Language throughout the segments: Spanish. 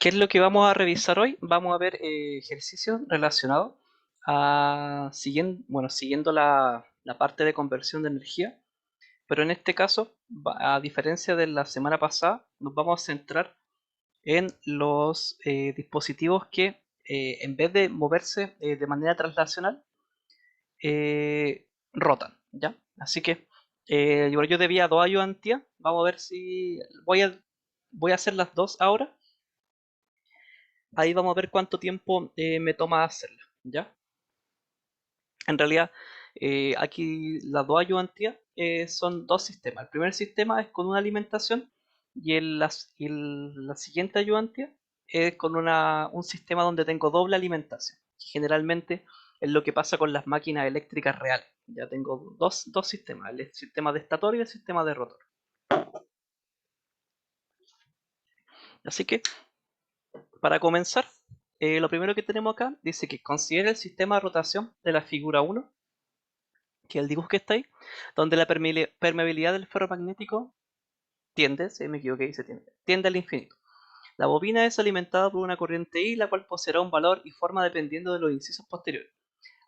¿Qué es lo que vamos a revisar hoy? Vamos a ver ejercicios relacionados a siguiendo la parte de conversión de energía, pero en este caso, a diferencia de la semana pasada, nos vamos a centrar en los dispositivos que en vez de moverse de manera translacional, rotan, ¿ya? Así que yo debía dos ayudantías, vamos a ver si voy a hacer las dos ahora. Ahí vamos a ver cuánto tiempo me toma hacerla, ¿ya? En realidad, aquí las dos ayudantías son dos sistemas. El primer sistema es con una alimentación y la siguiente ayudantía es con un sistema donde tengo doble alimentación. Generalmente es lo que pasa con las máquinas eléctricas reales. Ya tengo dos sistemas, el sistema de estator y el sistema de rotor. Así que, para comenzar, lo primero que tenemos acá dice que considera el sistema de rotación de la figura 1, que es el dibujo que está ahí, donde la permeabilidad del ferromagnético tiende, si me equivoqué, dice tiende al infinito. La bobina es alimentada por una corriente I, la cual poseerá un valor y forma dependiendo de los incisos posteriores.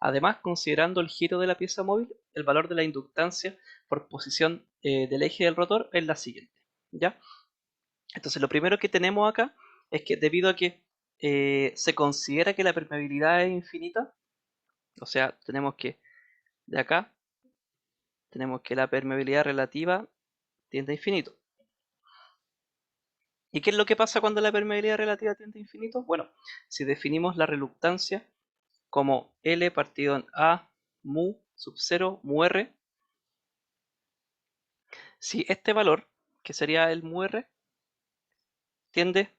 Además, considerando el giro de la pieza móvil, el valor de la inductancia por posición del eje del rotor es la siguiente. ¿Ya? Entonces, lo primero que tenemos acá es que debido a que se considera que la permeabilidad es infinita, o sea, tenemos que de acá tenemos que la permeabilidad relativa tiende a infinito. ¿Y qué es lo que pasa cuando la permeabilidad relativa tiende a infinito? Bueno, si definimos la reluctancia como L partido en A mu sub 0 mu R, si este valor, que sería el mu R, tiende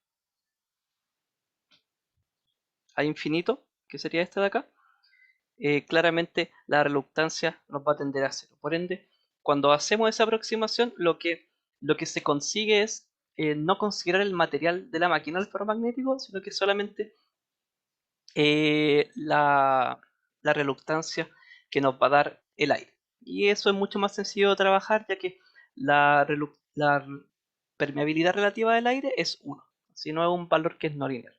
a infinito, que sería este de acá, claramente la reluctancia nos va a tender a cero. Por ende, cuando hacemos esa aproximación, lo que se consigue es no considerar el material de la máquina del ferromagnético, sino que solamente la reluctancia que nos va a dar el aire. Y eso es mucho más sencillo de trabajar, ya que la permeabilidad relativa del aire es 1, si no es un valor que es no lineal.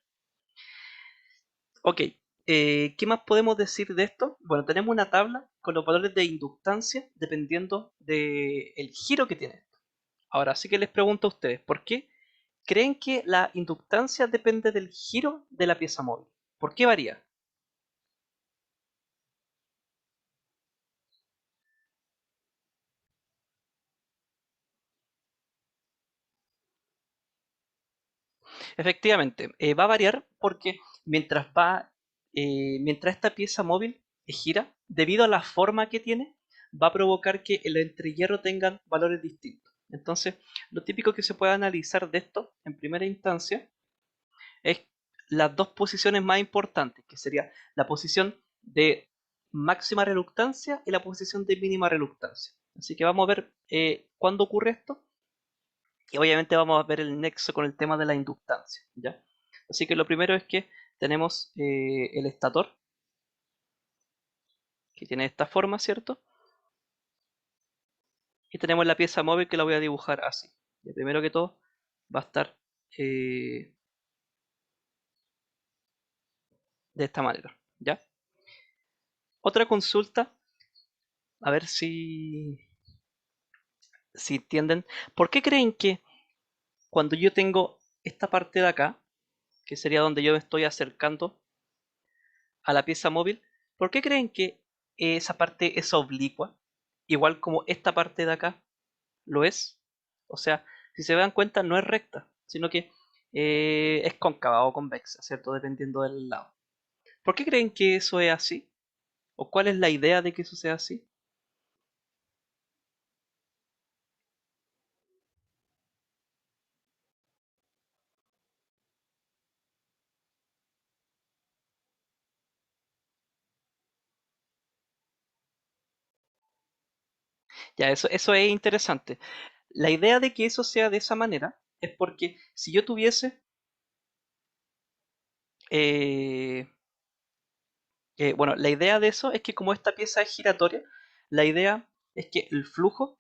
Ok, ¿qué más podemos decir de esto? Bueno, tenemos una tabla con los valores de inductancia dependiendo del giro que tiene esto. Ahora sí que les pregunto a ustedes, ¿por qué creen que la inductancia depende del giro de la pieza móvil? ¿Por qué varía? Efectivamente, va a variar porque mientras esta pieza móvil gira, debido a la forma que tiene, va a provocar que el entrehierro tengan valores distintos. Entonces, lo típico que se puede analizar de esto en primera instancia es las dos posiciones más importantes, que sería la posición de máxima reluctancia y la posición de mínima reluctancia. Así que vamos a ver cuándo ocurre esto y obviamente vamos a ver el nexo con el tema de la inductancia, ¿ya? Así que lo primero es que tenemos el estator, que tiene esta forma, ¿cierto? Y tenemos la pieza móvil que la voy a dibujar así. Y primero que todo va a estar eh, de esta manera, ¿ya? Otra consulta, a ver si entienden. ¿Por qué creen que cuando yo tengo esta parte de acá, que sería donde yo me estoy acercando a la pieza móvil, ¿por qué creen que esa parte es oblicua? Igual como esta parte de acá lo es. O sea, si se dan cuenta, no es recta, sino que es cóncava o convexa, ¿cierto? Dependiendo del lado. ¿Por qué creen que eso es así? ¿O cuál es la idea de que eso sea así? Ya, eso es interesante. La idea de que eso sea de esa manera es porque si yo tuviese eh, bueno, la idea de eso es que como esta pieza es giratoria, la idea es que el flujo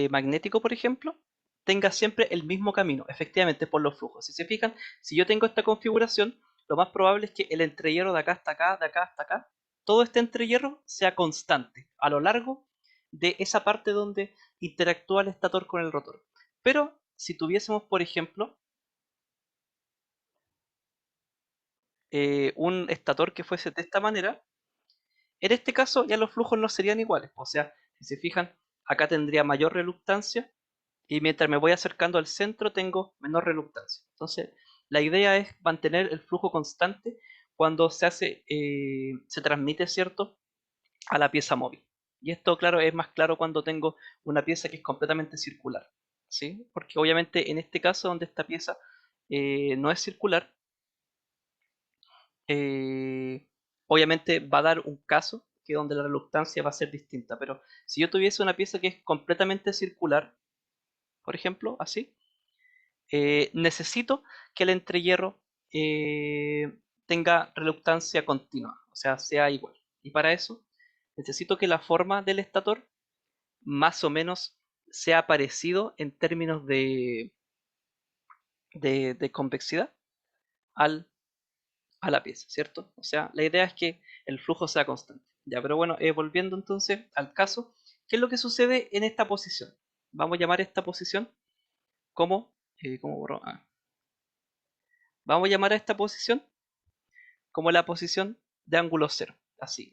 magnético, por ejemplo, tenga siempre el mismo camino, efectivamente por los flujos. Si se fijan, si yo tengo esta configuración, lo más probable es que el entrehierro de acá hasta acá, de acá hasta acá, todo este entrehierro sea constante a lo largo de esa parte donde interactúa el estator con el rotor. Pero si tuviésemos, por ejemplo, un estator que fuese de esta manera, en este caso ya los flujos no serían iguales. O sea, si se fijan, acá tendría mayor reluctancia y mientras me voy acercando al centro tengo menor reluctancia. Entonces, la idea es mantener el flujo constante cuando se transmite, ¿cierto?, a la pieza móvil. Y esto, claro, es más claro cuando tengo una pieza que es completamente circular, ¿sí? Porque obviamente en este caso donde esta pieza no es circular, eh, obviamente va a dar un caso que donde la reluctancia va a ser distinta. Pero si yo tuviese una pieza que es completamente circular, por ejemplo, así, necesito que el entrehierro tenga reluctancia continua, o sea, sea igual. Y para eso necesito que la forma del estator más o menos sea parecido en términos de convexidad al, a la pieza, ¿cierto? O sea, la idea es que el flujo sea constante. Ya, pero bueno, volviendo entonces al caso, ¿qué es lo que sucede en esta posición? Vamos a llamar esta posición como, ¿cómo borro? Vamos a llamar a esta posición como la posición de ángulo cero. Así.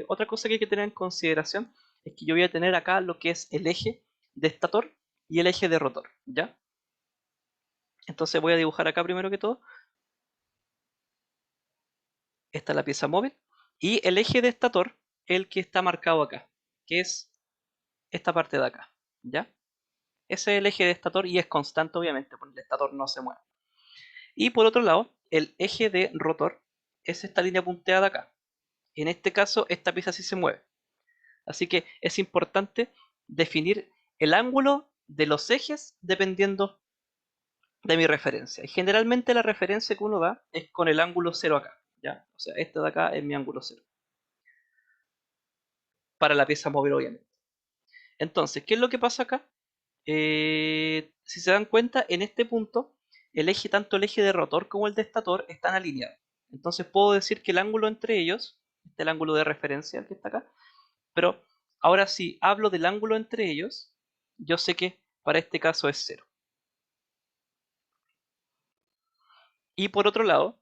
Otra cosa que hay que tener en consideración es que yo voy a tener acá lo que es el eje de estator y el eje de rotor, ¿ya? Entonces voy a dibujar acá primero que todo. Esta es la pieza móvil. Y el eje de estator, el que está marcado acá, que es esta parte de acá, ¿ya? Ese es el eje de estator y es constante obviamente, porque el estator no se mueve. Y por otro lado, el eje de rotor es esta línea punteada acá. En este caso, esta pieza sí se mueve. Así que es importante definir el ángulo de los ejes dependiendo de mi referencia. Y generalmente la referencia que uno da es con el ángulo cero acá, ¿ya? O sea, este de acá es mi ángulo cero. Para la pieza móvil, obviamente. Entonces, ¿qué es lo que pasa acá? Si se dan cuenta, en este punto, tanto el eje de rotor como el de estator están alineados. Entonces puedo decir que el ángulo entre ellos, este es el ángulo de referencia que está acá, pero ahora si hablo del ángulo entre ellos, yo sé que para este caso es cero. Y por otro lado,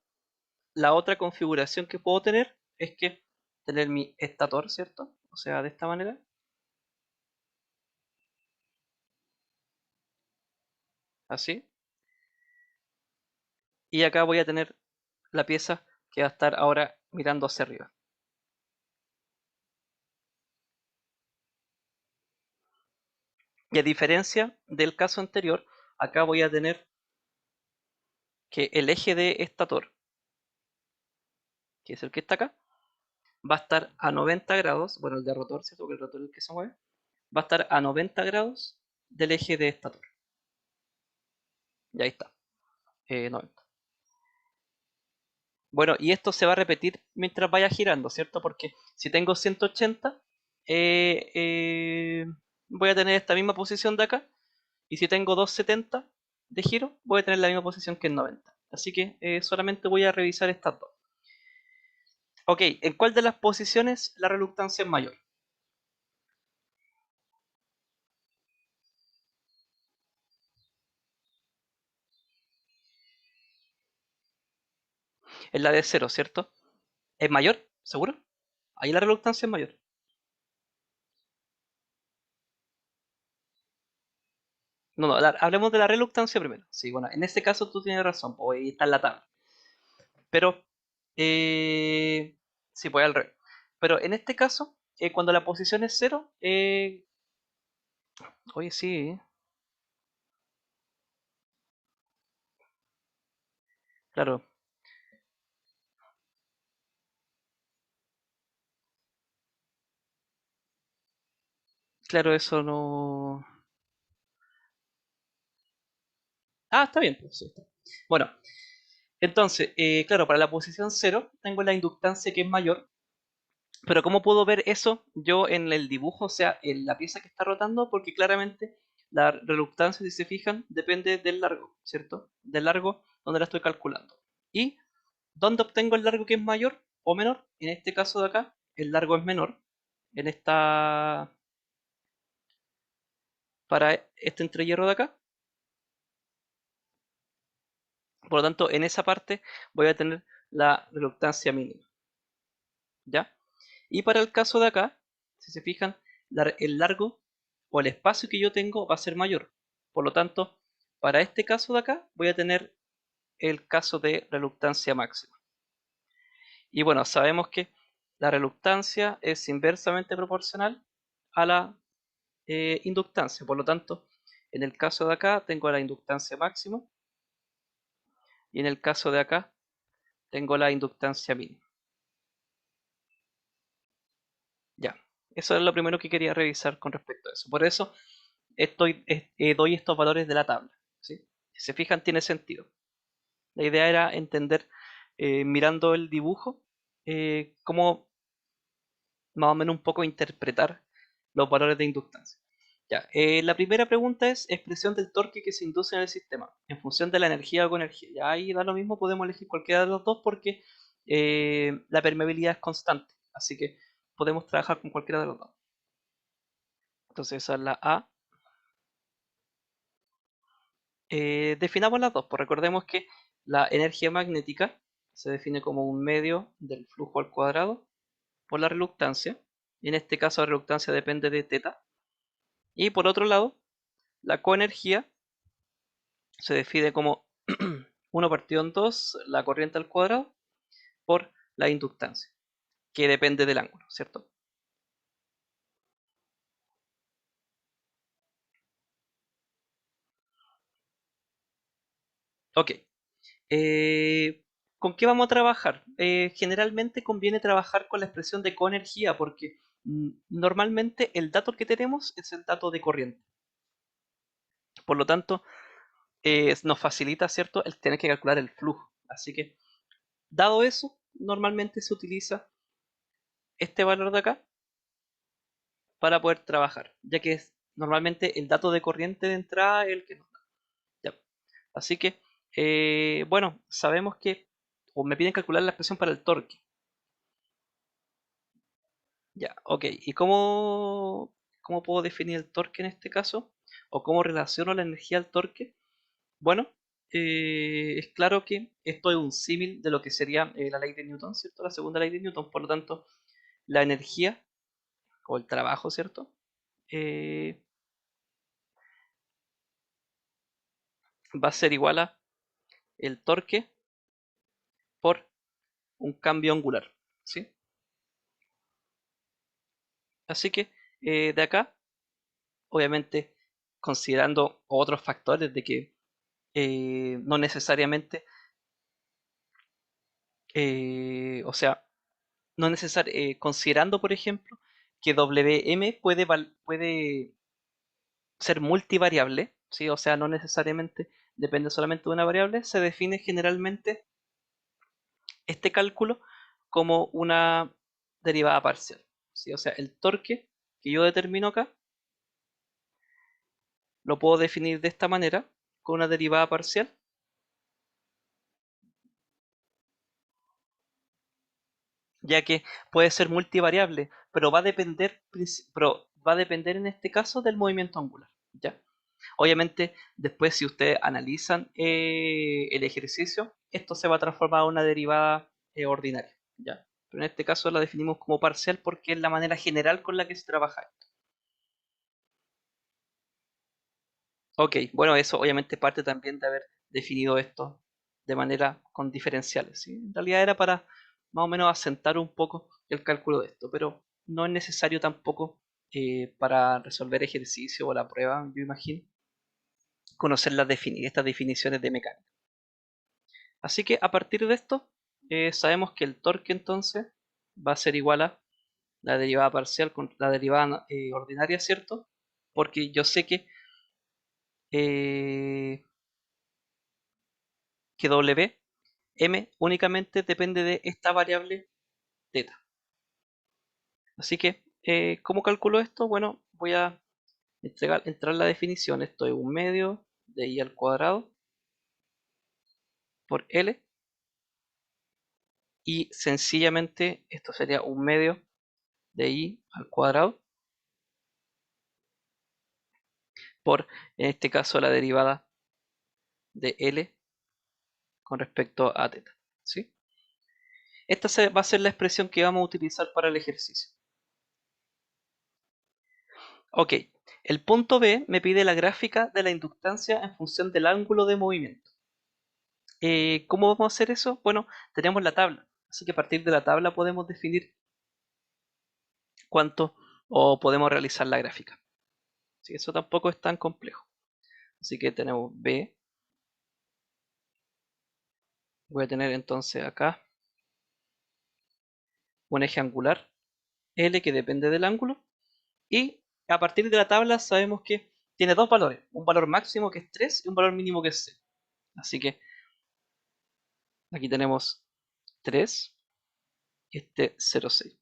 la otra configuración que puedo tener es que tener mi estator, ¿cierto? O sea, de esta manera. Así. Y acá voy a tener la pieza que va a estar ahora mirando hacia arriba. Y a diferencia del caso anterior, acá voy a tener que el eje de estator, que es el que está acá, va a estar a 90 grados, bueno, el de rotor, ¿cierto? Porque el rotor es el que se mueve, va a estar a 90 grados del eje de estator. Y ahí está, 90. Bueno, y esto se va a repetir mientras vaya girando, ¿cierto? Porque si tengo 180, eh, eh, voy a tener esta misma posición de acá. Y si tengo 270 de giro, voy a tener la misma posición que en 90. Así que solamente voy a revisar estas dos. Ok, ¿en cuál de las posiciones la reluctancia es mayor? En la de cero, ¿cierto? ¿Es mayor? ¿Seguro? Ahí la reluctancia es mayor. No, no, hablemos de la reluctancia primero. Sí, bueno, en este caso tú tienes razón, pues ahí está en la tabla. Pero, sí, pues al revés. Pero en este caso, cuando la posición es cero, oye, sí, claro, claro, eso no. Ah, está bien, pues sí, está. Bueno, entonces, claro, para la posición cero tengo la inductancia que es mayor, pero ¿cómo puedo ver eso yo en el dibujo, o sea, en la pieza que está rotando? Porque claramente la reluctancia, si se fijan, depende del largo, ¿cierto? Del largo donde la estoy calculando. ¿Y dónde obtengo el largo que es mayor o menor? En este caso de acá, el largo es menor. En esta, para este entrehierro de acá. Por lo tanto, en esa parte voy a tener la reluctancia mínima. ¿Ya? Y para el caso de acá, si se fijan, el largo o el espacio que yo tengo va a ser mayor. Por lo tanto, para este caso de acá voy a tener el caso de reluctancia máxima. Y bueno, sabemos que la reluctancia es inversamente proporcional a la inductancia. Por lo tanto, en el caso de acá tengo la inductancia máxima y en el caso de acá tengo la inductancia mínima. Ya, eso es lo primero que quería revisar con respecto a eso. Por eso doy estos valores de la tabla. ¿Sí? Si se fijan, tiene sentido. La idea era entender, mirando el dibujo, cómo más o menos un poco interpretar los valores de inductancia. Ya, la primera pregunta es expresión del torque que se induce en el sistema en función de la energía o con energía. Ya ahí da lo mismo, podemos elegir cualquiera de los dos porque la permeabilidad es constante, así que podemos trabajar con cualquiera de los dos. Entonces esa es la A. Definamos las dos, pues recordemos que la energía magnética se define como un medio del flujo al cuadrado por la reluctancia, y en este caso la reluctancia depende de θ. Y por otro lado, la coenergía se define como 1 partido en 2, la corriente al cuadrado, por la inductancia, que depende del ángulo, ¿cierto? Ok. ¿Con qué vamos a trabajar? Generalmente conviene trabajar con la expresión de coenergía porque normalmente el dato que tenemos es el dato de corriente. Por lo tanto, nos facilita, ¿cierto?, el tener que calcular el flujo. Así que, dado eso, normalmente se utiliza este valor de acá para poder trabajar, ya que es normalmente el dato de corriente de entrada el que nos da. Ya. Así que, bueno, sabemos que, o me piden calcular la expresión para el torque. Ya, ok. ¿Y cómo puedo definir el torque en este caso? ¿O cómo relaciono la energía al torque? Bueno, es claro que esto es un símil de lo que sería la ley de Newton, ¿cierto? La segunda ley de Newton. Por lo tanto, la energía o el trabajo, ¿cierto? Eh, va a ser igual a el torque por un cambio angular, ¿sí? Así que de acá, obviamente, considerando otros factores de que no necesariamente, o sea, no necesariamente, considerando, por ejemplo, que Wm puede ser multivariable, ¿sí? O sea, no necesariamente depende solamente de una variable, se define generalmente este cálculo como una derivada parcial, ¿sí? O sea, el torque que yo determino acá lo puedo definir de esta manera, con una derivada parcial, ya que puede ser multivariable, pero va a depender en este caso del movimiento angular, ¿ya? Obviamente, después si ustedes analizan el ejercicio, esto se va a transformar en una derivada ordinaria, ¿ya? Pero en este caso la definimos como parcial porque es la manera general con la que se trabaja. Ok, bueno, eso obviamente parte también de haber definido esto de manera con diferenciales, ¿sí? En realidad era para más o menos asentar un poco el cálculo de esto, pero no es necesario tampoco para resolver ejercicio o la prueba, yo imagino, conocer estas definiciones de mecánica. Así que a partir de esto, sabemos que el torque entonces va a ser igual a la derivada parcial con la derivada ordinaria, ¿cierto? Porque yo sé eh, que W m únicamente depende de esta variable θ. Así que, ¿cómo calculo esto? Bueno, voy a entrar la definición, esto es un medio de I al cuadrado por L, y sencillamente esto sería un medio de I al cuadrado por, en este caso, la derivada de L con respecto a θ, ¿sí? Esta va a ser la expresión que vamos a utilizar para el ejercicio. Ok, el punto B me pide la gráfica de la inductancia en función del ángulo de movimiento. ¿Cómo vamos a hacer eso? Bueno, tenemos la tabla, así que a partir de la tabla podemos definir cuánto o podemos realizar la gráfica. Así que eso tampoco es tan complejo. Así que tenemos B. Voy a tener entonces acá un eje angular L que depende del ángulo. Y a partir de la tabla sabemos que tiene dos valores. Un valor máximo que es 3 y un valor mínimo que es 0. Así que aquí tenemos 3 y este 0,6.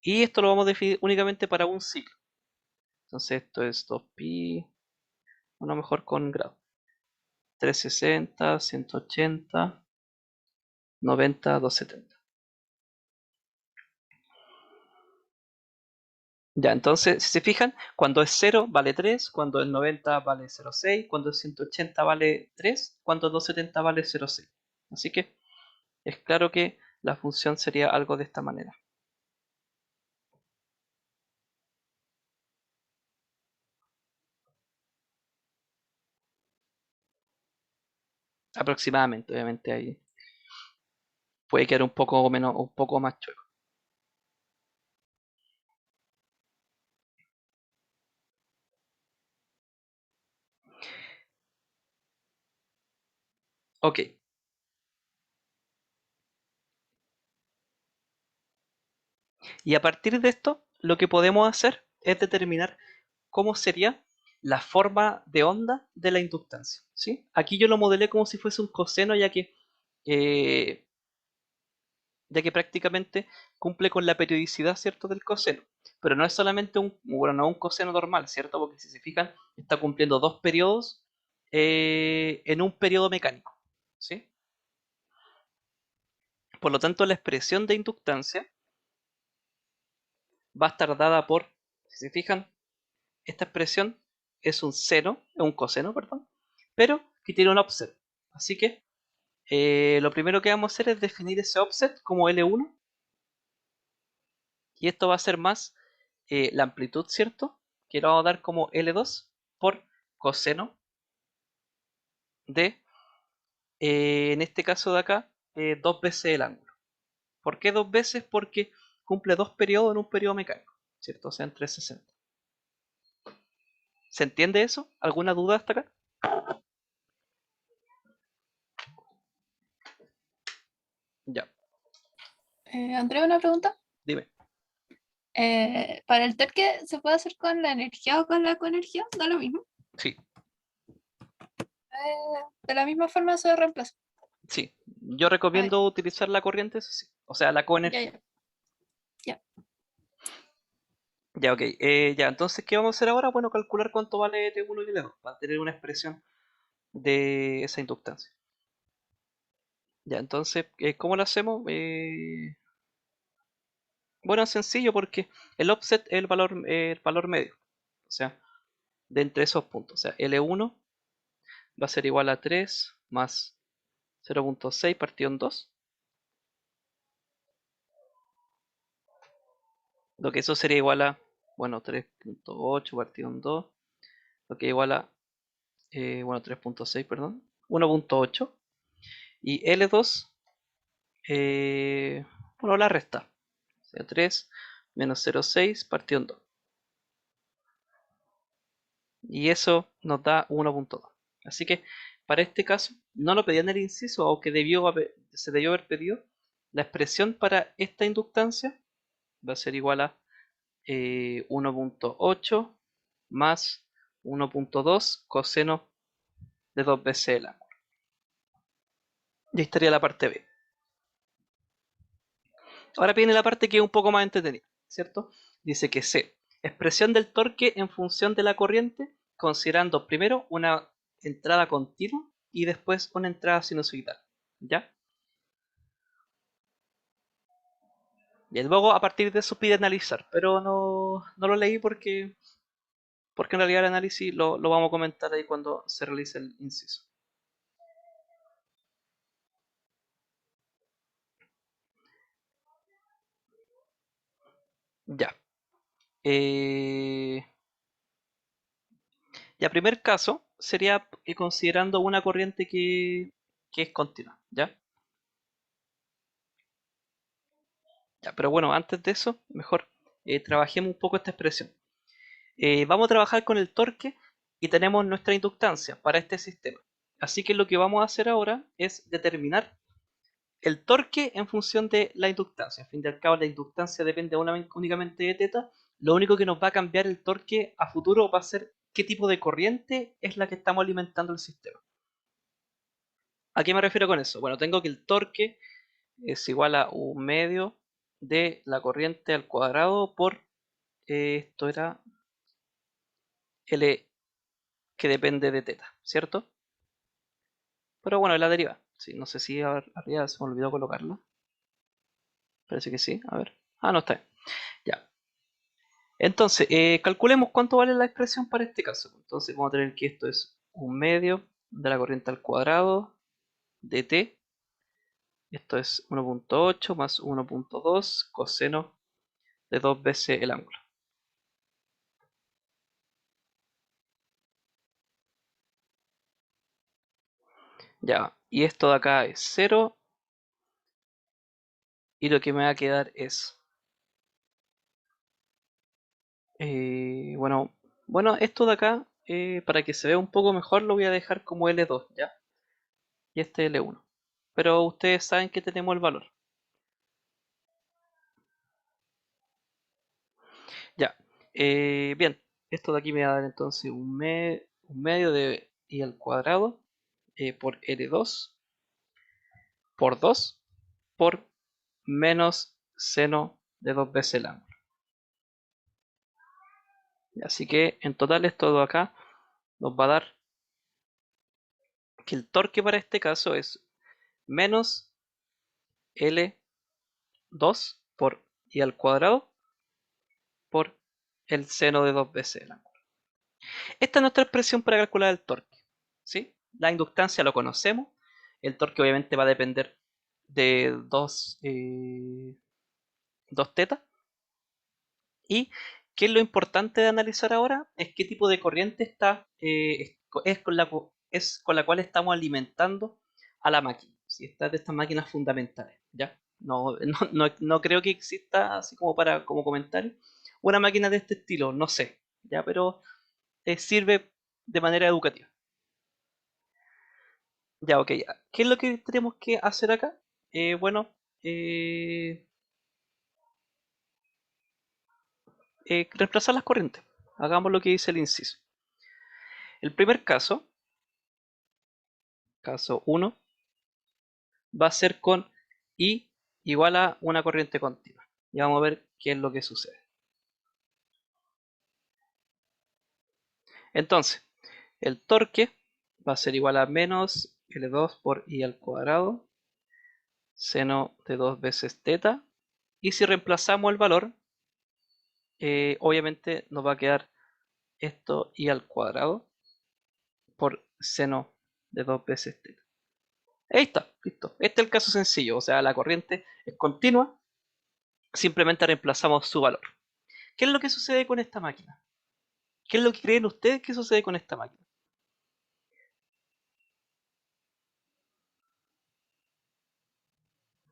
Y esto lo vamos a definir únicamente para un ciclo. Entonces esto es 2pi, bueno, mejor con grado. 360, 180, 90, 270. Ya, entonces, si se fijan, cuando es 0 vale 3, cuando es 90 vale 0,6, cuando es 180 vale 3, cuando es 270 vale 0,6. Así que es claro que la función sería algo de esta manera. Aproximadamente, obviamente ahí puede quedar un poco menos, un poco más chueco. Ok. Y a partir de esto, lo que podemos hacer es determinar cómo sería la forma de onda de la inductancia, ¿sí? Aquí yo lo modelé como si fuese un coseno, eh, ya que prácticamente cumple con la periodicidad, ¿cierto?, del coseno. Pero no es solamente bueno, no un coseno normal, ¿cierto? Porque si se fijan, está cumpliendo dos periodos en un periodo mecánico, ¿sí? Por lo tanto, la expresión de inductancia va a estar dada por, si se fijan, esta expresión es un coseno, perdón, pero que tiene un offset. Así que lo primero que vamos a hacer es definir ese offset como L1, y esto va a ser más la amplitud, ¿cierto? Que lo vamos a dar como L2 por coseno de, en este caso de acá, dos veces el ángulo. ¿Por qué dos veces? Porque cumple dos periodos en un periodo mecánico, ¿cierto? O sea, en 360. ¿Se entiende eso? ¿Alguna duda hasta acá? Ya, Andrea, una pregunta. dime. Para el torque, ¿se puede hacer con la energía o con la coenergía? Da lo mismo. Sí, De la misma forma se reemplaza. sí. Yo A ver, recomiendo utilizar la corriente, eso sí. O sea, la ya, coenergía. ya, ya. Ya, ok. Ya, entonces, ¿qué vamos a hacer ahora? Bueno, calcular cuánto vale T1 y T2 para tener una expresión de esa inductancia. Ya, entonces, ¿cómo lo hacemos? Bueno, es sencillo porque el offset es el valor medio. O sea, de entre esos puntos. O sea, L1 va a ser igual a 3 más 0,6 partido en 2. Lo que eso sería igual a, bueno, 3,8 partido en 2. Lo que igual a, bueno, 3,6, perdón. 1,8. Y L2, bueno, la resta. O sea, 3 menos 0,6 partido en 2. Y eso nos da 1,2. Así que para este caso no lo pedía en el inciso, aunque se debió haber pedido. La expresión para esta inductancia va a ser igual a 1,8 más 1,2 coseno de 2 veces el ángulo. Y ahí estaría la parte B. Ahora viene la parte que es un poco más entretenida, ¿cierto? Dice que C Expresión del torque en función de la corriente, considerando primero una entrada continua y después una entrada sinusoidal. ¿Ya? Y luego a partir de eso pide analizar, pero no lo leí porque en realidad el análisis lo vamos a comentar ahí cuando se realice el inciso. Ya. Ya, primer caso sería considerando una corriente que es continua, ¿ya? Ya, pero bueno, antes de eso, mejor trabajemos un poco esta expresión. Vamos a trabajar con el torque y tenemos nuestra inductancia para este sistema. Así que lo que vamos a hacer ahora es determinar el torque en función de la inductancia. Al fin y al cabo, la inductancia depende únicamente de teta. Lo único que nos va a cambiar el torque a futuro va a ser qué tipo de corriente es la que estamos alimentando el sistema. ¿A qué me refiero con eso? Bueno, tengo que el torque es igual a un medio de la corriente al cuadrado por, esto era L que depende de teta, ¿cierto? Pero bueno, es la deriva. Sí, no sé si arriba se me olvidó colocarla. Parece que sí, a ver. Ah, no está bien. Ya. Entonces, calculemos cuánto vale la expresión para este caso. Entonces vamos a tener que esto es un medio de la corriente al cuadrado de t. Esto es 1.8 más 1.2 coseno de 2 veces el ángulo. Ya, y esto de acá es 0. Y lo que me va a quedar es... bueno, esto de acá, para que se vea un poco mejor, lo voy a dejar como L2, ¿ya? Y este L1. Pero ustedes saben que tenemos el valor. Ya. Bien, esto de aquí me va a dar entonces un medio de i al cuadrado por L2 por 2 por menos seno de 2 veces el ángulo. Así que en total esto de acá nos va a dar que el torque para este caso es menos L2 por i al cuadrado por el seno de 2 veces el ángulo. Esta es nuestra expresión para calcular el torque. ¿Sí? La inductancia lo conocemos. El torque obviamente va a depender de dos tetas. Y qué es lo importante de analizar ahora es qué tipo de corriente es con la cual estamos alimentando a la máquina. Si esta es de estas máquinas fundamentales, ¿ya? No creo que exista, así como como comentario, una máquina de este estilo, no sé, ¿ya? Pero sirve de manera educativa. Ya, ok. ¿Qué es lo que tenemos que hacer acá? Bueno, eh, reemplazar las corrientes. Hagamos lo que dice el inciso. El primer caso 1, va a ser con I igual a una corriente continua. Y vamos a ver qué es lo que sucede. Entonces, el torque va a ser igual a menos L2 por I al cuadrado, seno de 2 veces teta. Y si reemplazamos el valor, obviamente nos va a quedar esto I al cuadrado por seno de 2 veces teta. Ahí está, listo. Este es el caso sencillo, o sea, la corriente es continua, simplemente reemplazamos su valor. ¿Qué es lo que sucede con esta máquina? ¿Qué es lo que creen ustedes que sucede con esta máquina?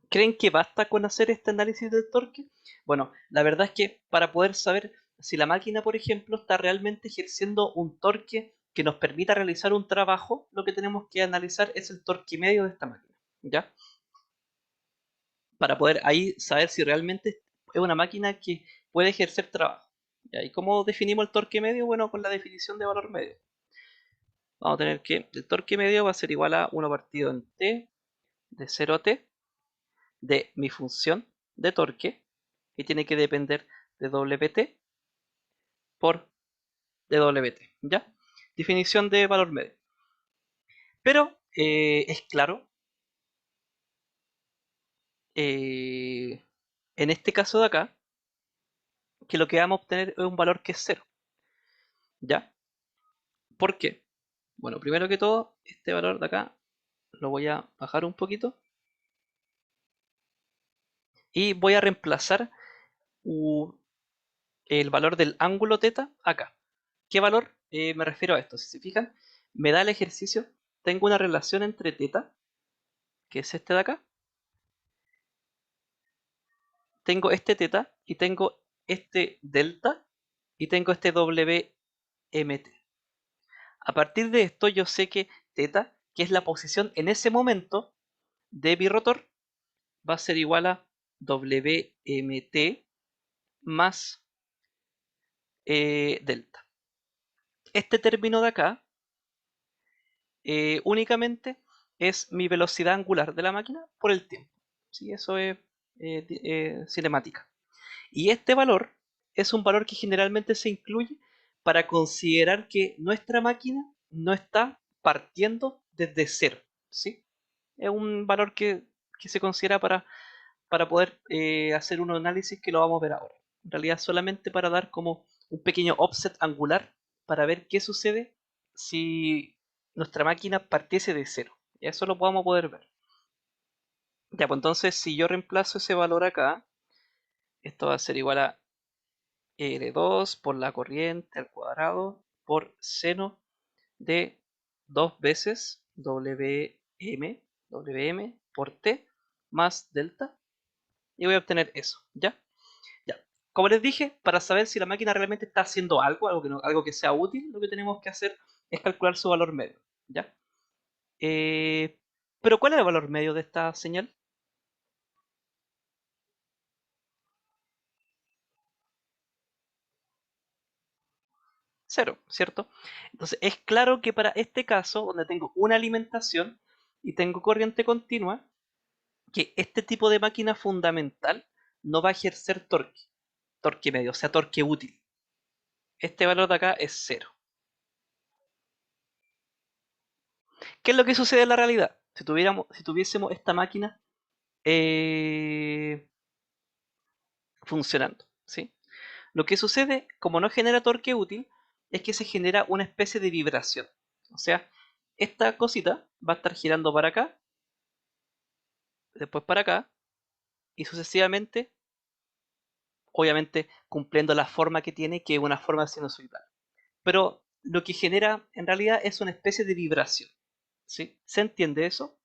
¿Creen que basta con hacer este análisis del torque? Bueno, la verdad es que para poder saber si la máquina, por ejemplo, está realmente ejerciendo un torque que nos permita realizar un trabajo, lo que tenemos que analizar es el torque medio de esta máquina, ¿ya? Para poder ahí saber si realmente es una máquina que puede ejercer trabajo. ¿Ya? ¿Y cómo definimos el torque medio? Bueno, con la definición de valor medio. Vamos a tener que el torque medio va a ser igual a 1 partido en t de 0 a t de mi función de torque, que tiene que depender de wt, por dWt, ¿ya? Definición de valor medio. Pero es claro, en este caso de acá, que lo que vamos a obtener es un valor que es cero, ¿ya? ¿Por qué? Bueno, primero que todo, este valor de acá lo voy a bajar un poquito y voy a reemplazar el valor del ángulo teta acá. ¿Qué valor? Me refiero a esto. Si se fijan, me da el ejercicio, tengo una relación entre teta, que es este de acá, tengo este teta y tengo este delta y tengo este WMT. A partir de esto yo sé que teta, que es la posición en ese momento de mi rotor, va a ser igual a WMT más delta. Este término de acá únicamente es mi velocidad angular de la máquina por el tiempo. ¿Sí? Eso es cinemática. Y este valor es un valor que generalmente se incluye para considerar que nuestra máquina no está partiendo desde cero. ¿Sí? Es un valor que se considera para poder hacer un análisis que lo vamos a ver ahora. En realidad solamente para dar como un pequeño offset angular para ver qué sucede si nuestra máquina partiese de cero. Y eso lo vamos a poder ver. Ya, pues entonces si yo reemplazo ese valor acá, esto va a ser igual a L2 por la corriente al cuadrado por seno de 2 veces Wm por T más delta. Y voy a obtener eso, ¿ya? Ya. Como les dije, para saber si la máquina realmente está haciendo algo, algo que sea útil, lo que tenemos que hacer es calcular su valor medio, ¿ya? Eh, pero ¿cuál es el valor medio de esta señal? Cero, ¿cierto? Entonces es claro que para este caso, donde tengo una alimentación y tengo corriente continua, que este tipo de máquina fundamental no va a ejercer torque medio, o sea, torque útil. Este valor de acá es cero. ¿Qué es lo que sucede en la realidad? Si tuviésemos esta máquina eh, funcionando, ¿sí? Lo que sucede, como no genera torque útil, es que se genera una especie de vibración. O sea, esta cosita va a estar girando para acá, después para acá, y sucesivamente, obviamente cumpliendo la forma que tiene, que es una forma sinusoidal. Pero lo que genera en realidad es una especie de vibración. ¿Sí? ¿Se entiende eso?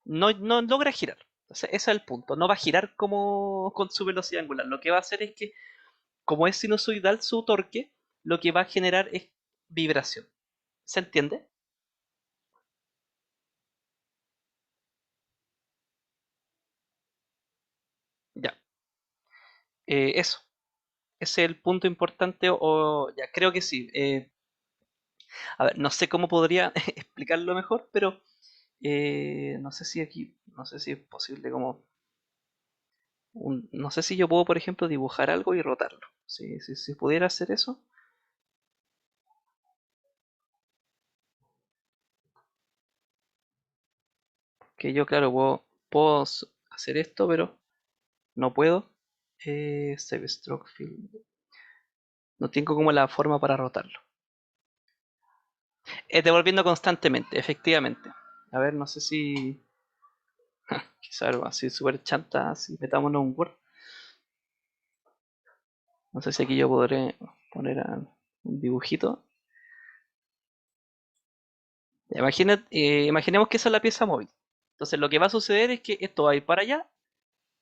No logra girar. Entonces, ese es el punto. No va a girar como con su velocidad angular. Lo que va a hacer es que, como es sinusoidal su torque, lo que va a generar es vibración. ¿Se entiende? Ya. Eso. Ese es el punto importante, o ya creo que sí. A ver, no sé cómo podría explicarlo mejor, pero no sé si aquí, no sé si es posible como no sé si yo puedo, por ejemplo, dibujar algo y rotarlo. Si pudiera hacer eso, que yo, claro, puedo hacer esto, pero no puedo. Save Stroke Field. No tengo como la forma para rotarlo. Devolviendo constantemente, efectivamente. A ver, no sé si. Quizá algo así súper chanta, así metámonos un Word. No sé si aquí yo podré poner un dibujito. Imaginemos que esa es la pieza móvil. Entonces lo que va a suceder es que esto va a ir para allá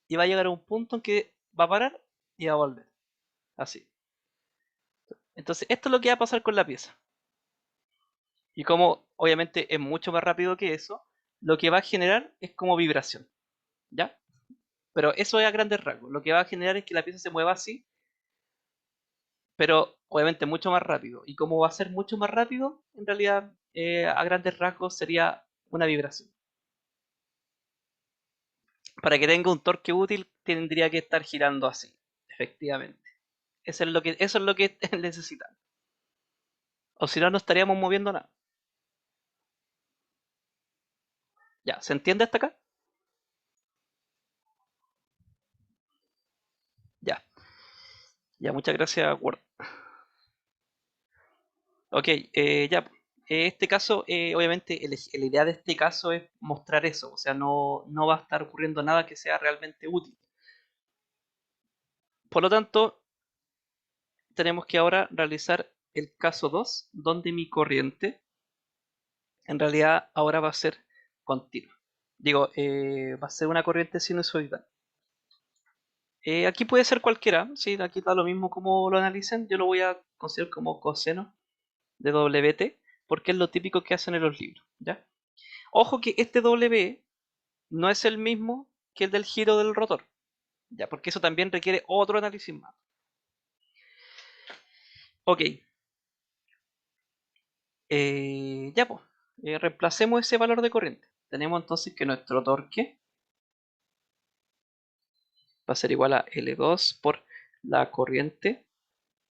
y va a llegar a un punto en que va a parar y va a volver. Así. Entonces esto es lo que va a pasar con la pieza. Y como obviamente es mucho más rápido que eso, lo que va a generar es como vibración. ¿Ya? Pero eso es a grandes rasgos. Lo que va a generar es que la pieza se mueva así, pero obviamente mucho más rápido. Y como va a ser mucho más rápido, en realidad a grandes rasgos sería una vibración. Para que tenga un torque útil tendría que estar girando así, efectivamente. Eso es lo que necesitan. O si no, no estaríamos moviendo nada. Ya, ¿se entiende hasta acá? Ya, ya, muchas gracias, Word. Ok, ya. Este caso, obviamente, la idea de este caso es mostrar eso. O sea, no va a estar ocurriendo nada que sea realmente útil. Por lo tanto, tenemos que ahora realizar el caso 2, donde mi corriente en realidad ahora va a ser continua. Digo, va a ser una corriente sinusoidal. Aquí puede ser cualquiera, ¿sí? Aquí da lo mismo como lo analicen. Yo lo voy a considerar como coseno de WT, porque es lo típico que hacen en los libros, ¿ya? Ojo que este W no es el mismo que el del giro del rotor, ¿ya? Porque eso también requiere otro análisis más. Ok, ya pues, reemplacemos ese valor de corriente. Tenemos entonces que nuestro torque va a ser igual a L2 por la corriente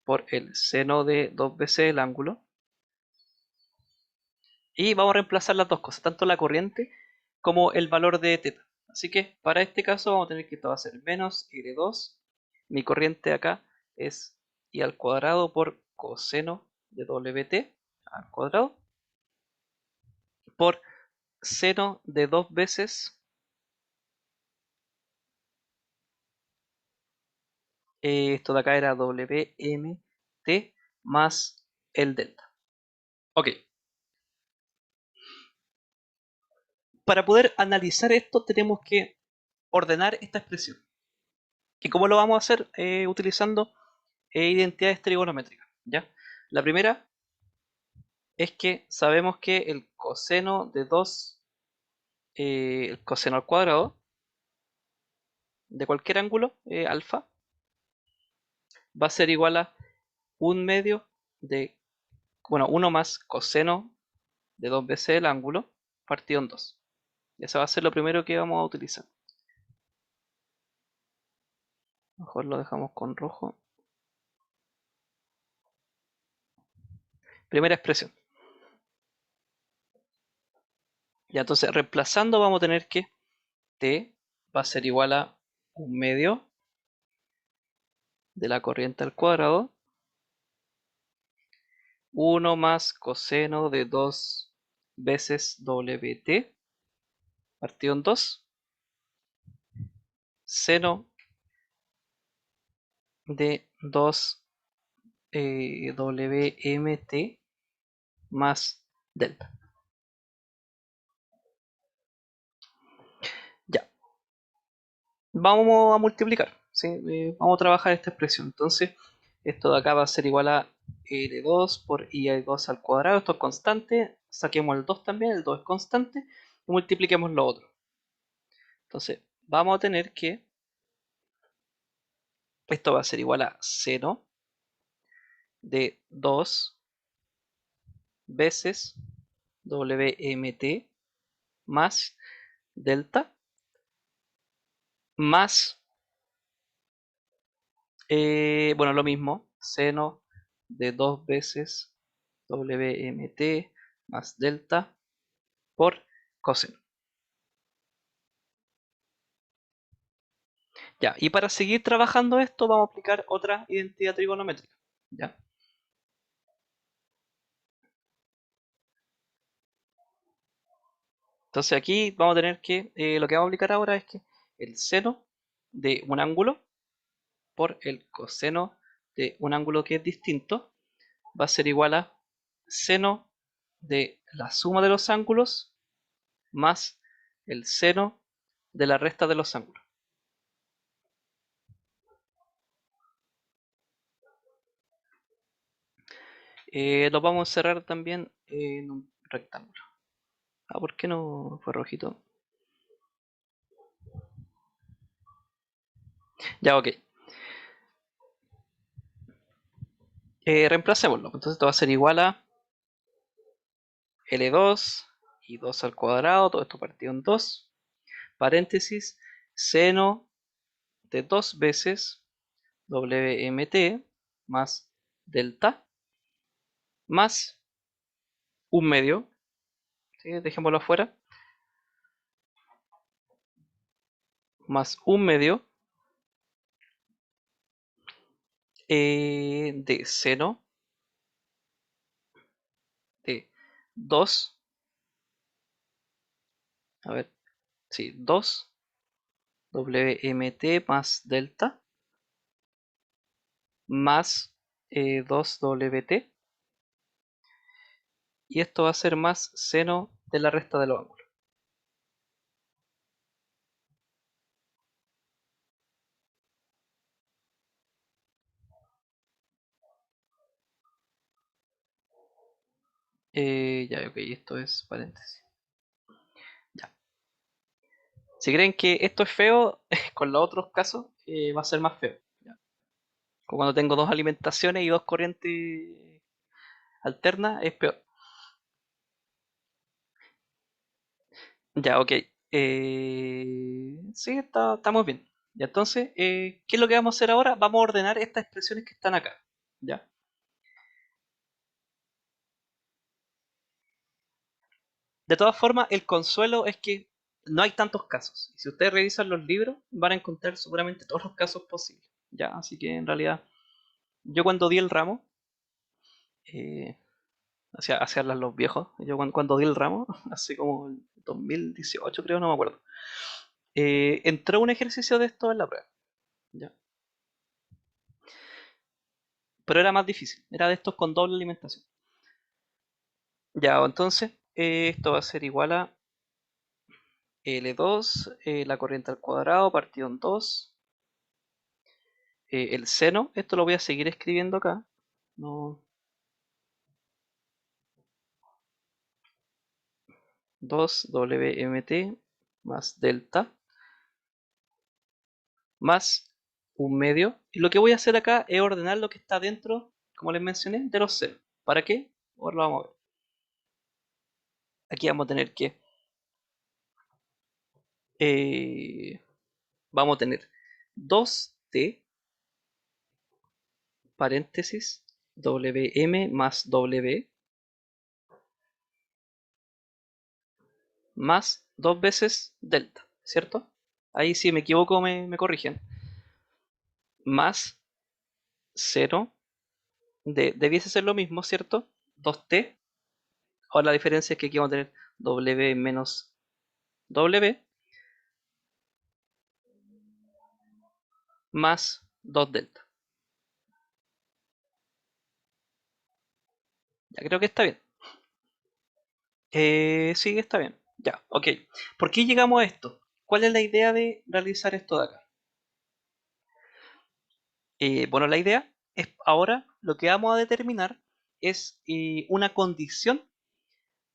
por el seno de 2 veces el ángulo. Y vamos a reemplazar las dos cosas, tanto la corriente como el valor de θ. Así que para este caso vamos a tener que esto va a ser menos L2. Mi corriente acá es I al cuadrado por coseno de WT al cuadrado por seno de 2 veces esto de acá era WMT más el delta. Ok, para poder analizar esto tenemos que ordenar esta expresión. ¿Y cómo lo vamos a hacer? Utilizando identidades trigonométricas. ¿Ya? La primera es que sabemos que el coseno de 2, el coseno al cuadrado de cualquier ángulo, alfa, va a ser igual a 1 medio de, bueno, 1 más coseno de 2 veces el ángulo partido en 2. Eso va a ser lo primero que vamos a utilizar. Mejor lo dejamos con rojo. Primera expresión. Ya, entonces reemplazando vamos a tener que T va a ser igual a 1 medio de la corriente al cuadrado 1 más coseno de 2 veces WT partido en 2 seno de 2 WMT más delta. Ya, vamos a multiplicar, ¿sí? Vamos a trabajar esta expresión. Entonces, esto de acá va a ser igual a L2 por I2 al cuadrado. Esto es constante. Saquemos el 2 también, el 2 es constante. Y multipliquemos lo otro. Entonces, vamos a tener que esto va a ser igual a seno de 2 veces WMT más delta más, bueno, lo mismo, seno de 2 veces WMT más delta por coseno. Ya, y para seguir trabajando esto vamos a aplicar otra identidad trigonométrica. ¿Ya? Entonces aquí vamos a tener que, lo que vamos a aplicar ahora es que el seno de un ángulo por el coseno de un ángulo que es distinto va a ser igual a seno de la suma de los ángulos más el seno de la resta de los ángulos. Lo vamos a encerrar también en un rectángulo. Ah, ¿por qué no fue rojito? Ya, ok. Reemplacémoslo. Entonces esto va a ser igual a L2 y 2 al cuadrado, todo esto partido en 2, paréntesis, seno de 2 veces WMT más delta más 1/2, ¿sí? Dejémoslo afuera, más 1/2 de seno de 2, a ver, sí, 2 WMT más delta más 2WT, y esto va a ser más seno de la resta de los ángulos. Ya, ok, esto es paréntesis. Ya. Si creen que esto es feo, con los otros casos va a ser más feo. ¿Ya? Como cuando tengo dos alimentaciones y dos corrientes alternas, es peor. Ya, ok. Sí, estamos bien. Y entonces, ¿qué es lo que vamos a hacer ahora? Vamos a ordenar estas expresiones que están acá. ¿Ya? De todas formas, el consuelo es que no hay tantos casos. Y si ustedes revisan los libros, van a encontrar seguramente todos los casos posibles. ¿Ya? Así que en realidad, yo cuando di el ramo, eh, hacia los viejos, yo cuando di el ramo, hace como el 2018 creo, no me acuerdo, entró un ejercicio de esto en la prueba. ¿Ya? Pero era más difícil, era de estos con doble alimentación. Ya, entonces, esto va a ser igual a L2, la corriente al cuadrado partido en 2, el seno, esto lo voy a seguir escribiendo acá, no, 2WMT más delta más 1/2. Y lo que voy a hacer acá es ordenar lo que está dentro, como les mencioné, de los ceros. ¿Para qué? Ahora lo vamos a ver. Aquí vamos a tener que eh, vamos a tener 2T paréntesis WM más W más 2 veces delta, ¿cierto? Ahí si me equivoco me corrigen. Más 0, debiese ser lo mismo, ¿cierto? 2T. Ahora la diferencia es que aquí vamos a tener W menos W más 2 delta. Ya creo que está bien. Sí, está bien. Ya, ok. ¿Por qué llegamos a esto? ¿Cuál es la idea de realizar esto de acá? Bueno, la idea es ahora lo que vamos a determinar es una condición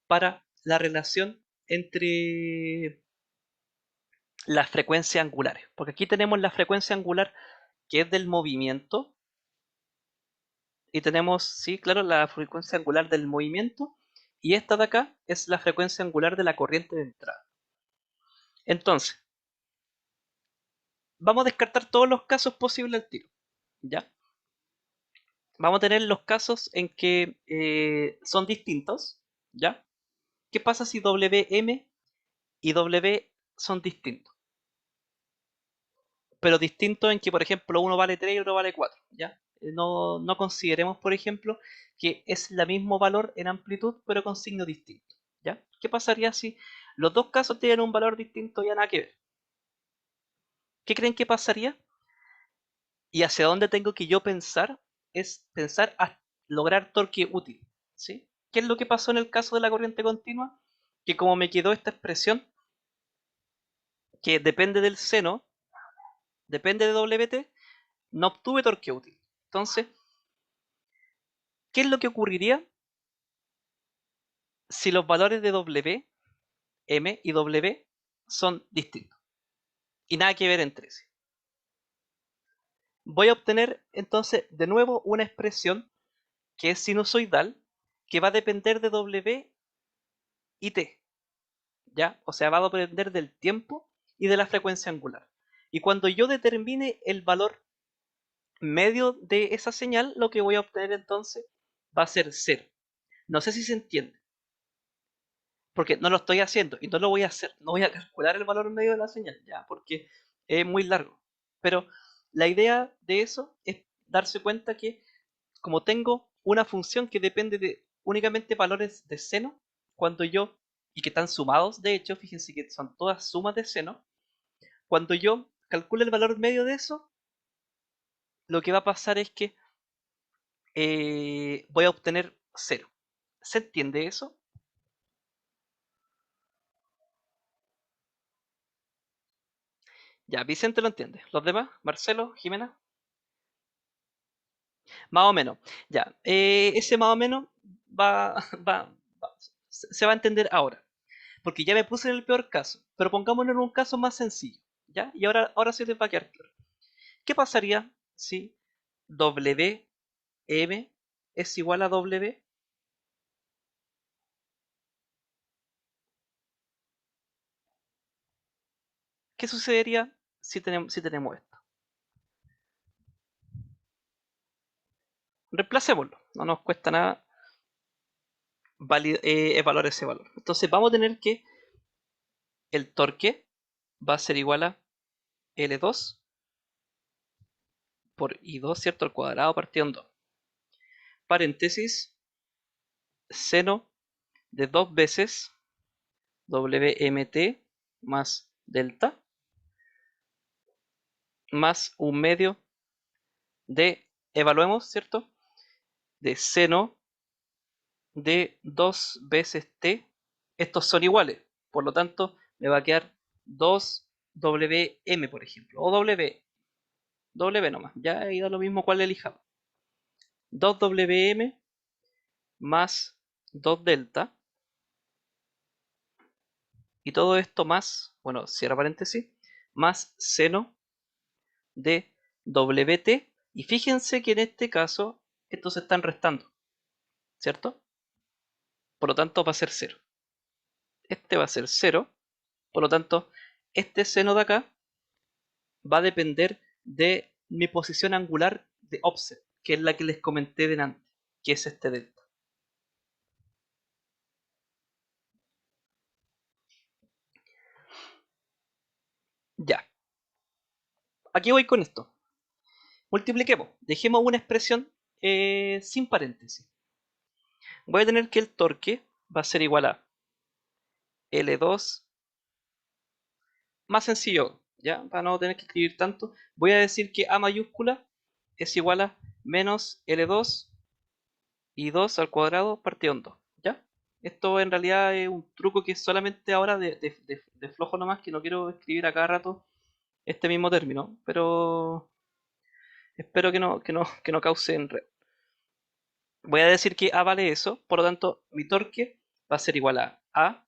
para la relación entre las frecuencias angulares. Porque aquí tenemos la frecuencia angular que es del movimiento y tenemos, sí, claro, la frecuencia angular del movimiento y esta de acá es la frecuencia angular de la corriente de entrada. Entonces, vamos a descartar todos los casos posibles al tiro. ¿Ya? Vamos a tener los casos en que son distintos. ¿Ya? ¿Qué pasa si WM y W son distintos? Pero distintos en que, por ejemplo, uno vale 3 y otro vale 4. ¿Ya? No consideremos, por ejemplo, que es el mismo valor en amplitud, pero con signo distinto. ¿Ya? ¿Qué pasaría si los dos casos tienen un valor distinto y nada que ver? ¿Qué creen que pasaría? Y hacia dónde tengo que yo pensar es pensar a lograr torque útil. ¿Sí? ¿Qué es lo que pasó en el caso de la corriente continua? Que como me quedó esta expresión, que depende del seno, depende de WT, no obtuve torque útil. Entonces, ¿qué es lo que ocurriría si los valores de W, M y W son distintos? Y nada que ver entre sí. Voy a obtener entonces de nuevo una expresión que es sinusoidal, que va a depender de W y T. ¿Ya? O sea, va a depender del tiempo y de la frecuencia angular. Y cuando yo determine el valor medio de esa señal, lo que voy a obtener entonces va a ser 0. No sé si se entiende, porque no lo estoy haciendo y no lo voy a hacer. No voy a calcular el valor medio de la señal, ya, porque es muy largo. Pero la idea de eso es darse cuenta que como tengo una función que depende de únicamente valores de seno, cuando yo, y que están sumados, de hecho, fíjense que son todas sumas de seno, cuando yo calculo el valor medio de eso, lo que va a pasar es que voy a obtener 0. ¿Se entiende eso? Ya, Vicente lo entiende. ¿Los demás? ¿Marcelo? ¿Jimena? Más o menos. Ya, ese más o menos va, se va a entender ahora. Porque ya me puse en el peor caso. Pero pongámonos en un caso más sencillo. ¿Ya? Y ahora sí te va a quedar claro. ¿Qué pasaría si WM es igual a W? ¿Qué sucedería si tenemos esto? Reemplacémoslo. No nos cuesta nada evaluar ese valor. Entonces vamos a tener que el torque va a ser igual a L2 por I2, ¿cierto? Al cuadrado partido en 2. Paréntesis, seno de 2 veces WMT más delta más un medio de, evaluemos, ¿cierto? De seno de 2 veces T. Estos son iguales, por lo tanto me va a quedar 2WM, por ejemplo, o W nomás, ya ahí da lo mismo cuál elijamos. 2WM más 2 delta, y todo esto más, bueno, cierra paréntesis, más seno de WT, y fíjense que en este caso estos se están restando, ¿cierto? Por lo tanto va a ser 0. Este va a ser 0, por lo tanto este seno de acá va a depender de mi posición angular de offset, que es la que les comenté delante, que es este delta. Ya, aquí voy con esto. Multipliquemos, dejemos una expresión sin paréntesis. Voy a tener que el torque va a ser igual a L2, más sencillo, ¿ya? Para no tener que escribir tanto, voy a decir que A mayúscula es igual a menos L2 y 2 al cuadrado partido en 2, ¿ya? Esto en realidad es un truco que es solamente ahora de flojo nomás, que no quiero escribir a cada rato este mismo término, pero espero que no cause enredo. Voy a decir que A vale eso, por lo tanto mi torque va a ser igual a A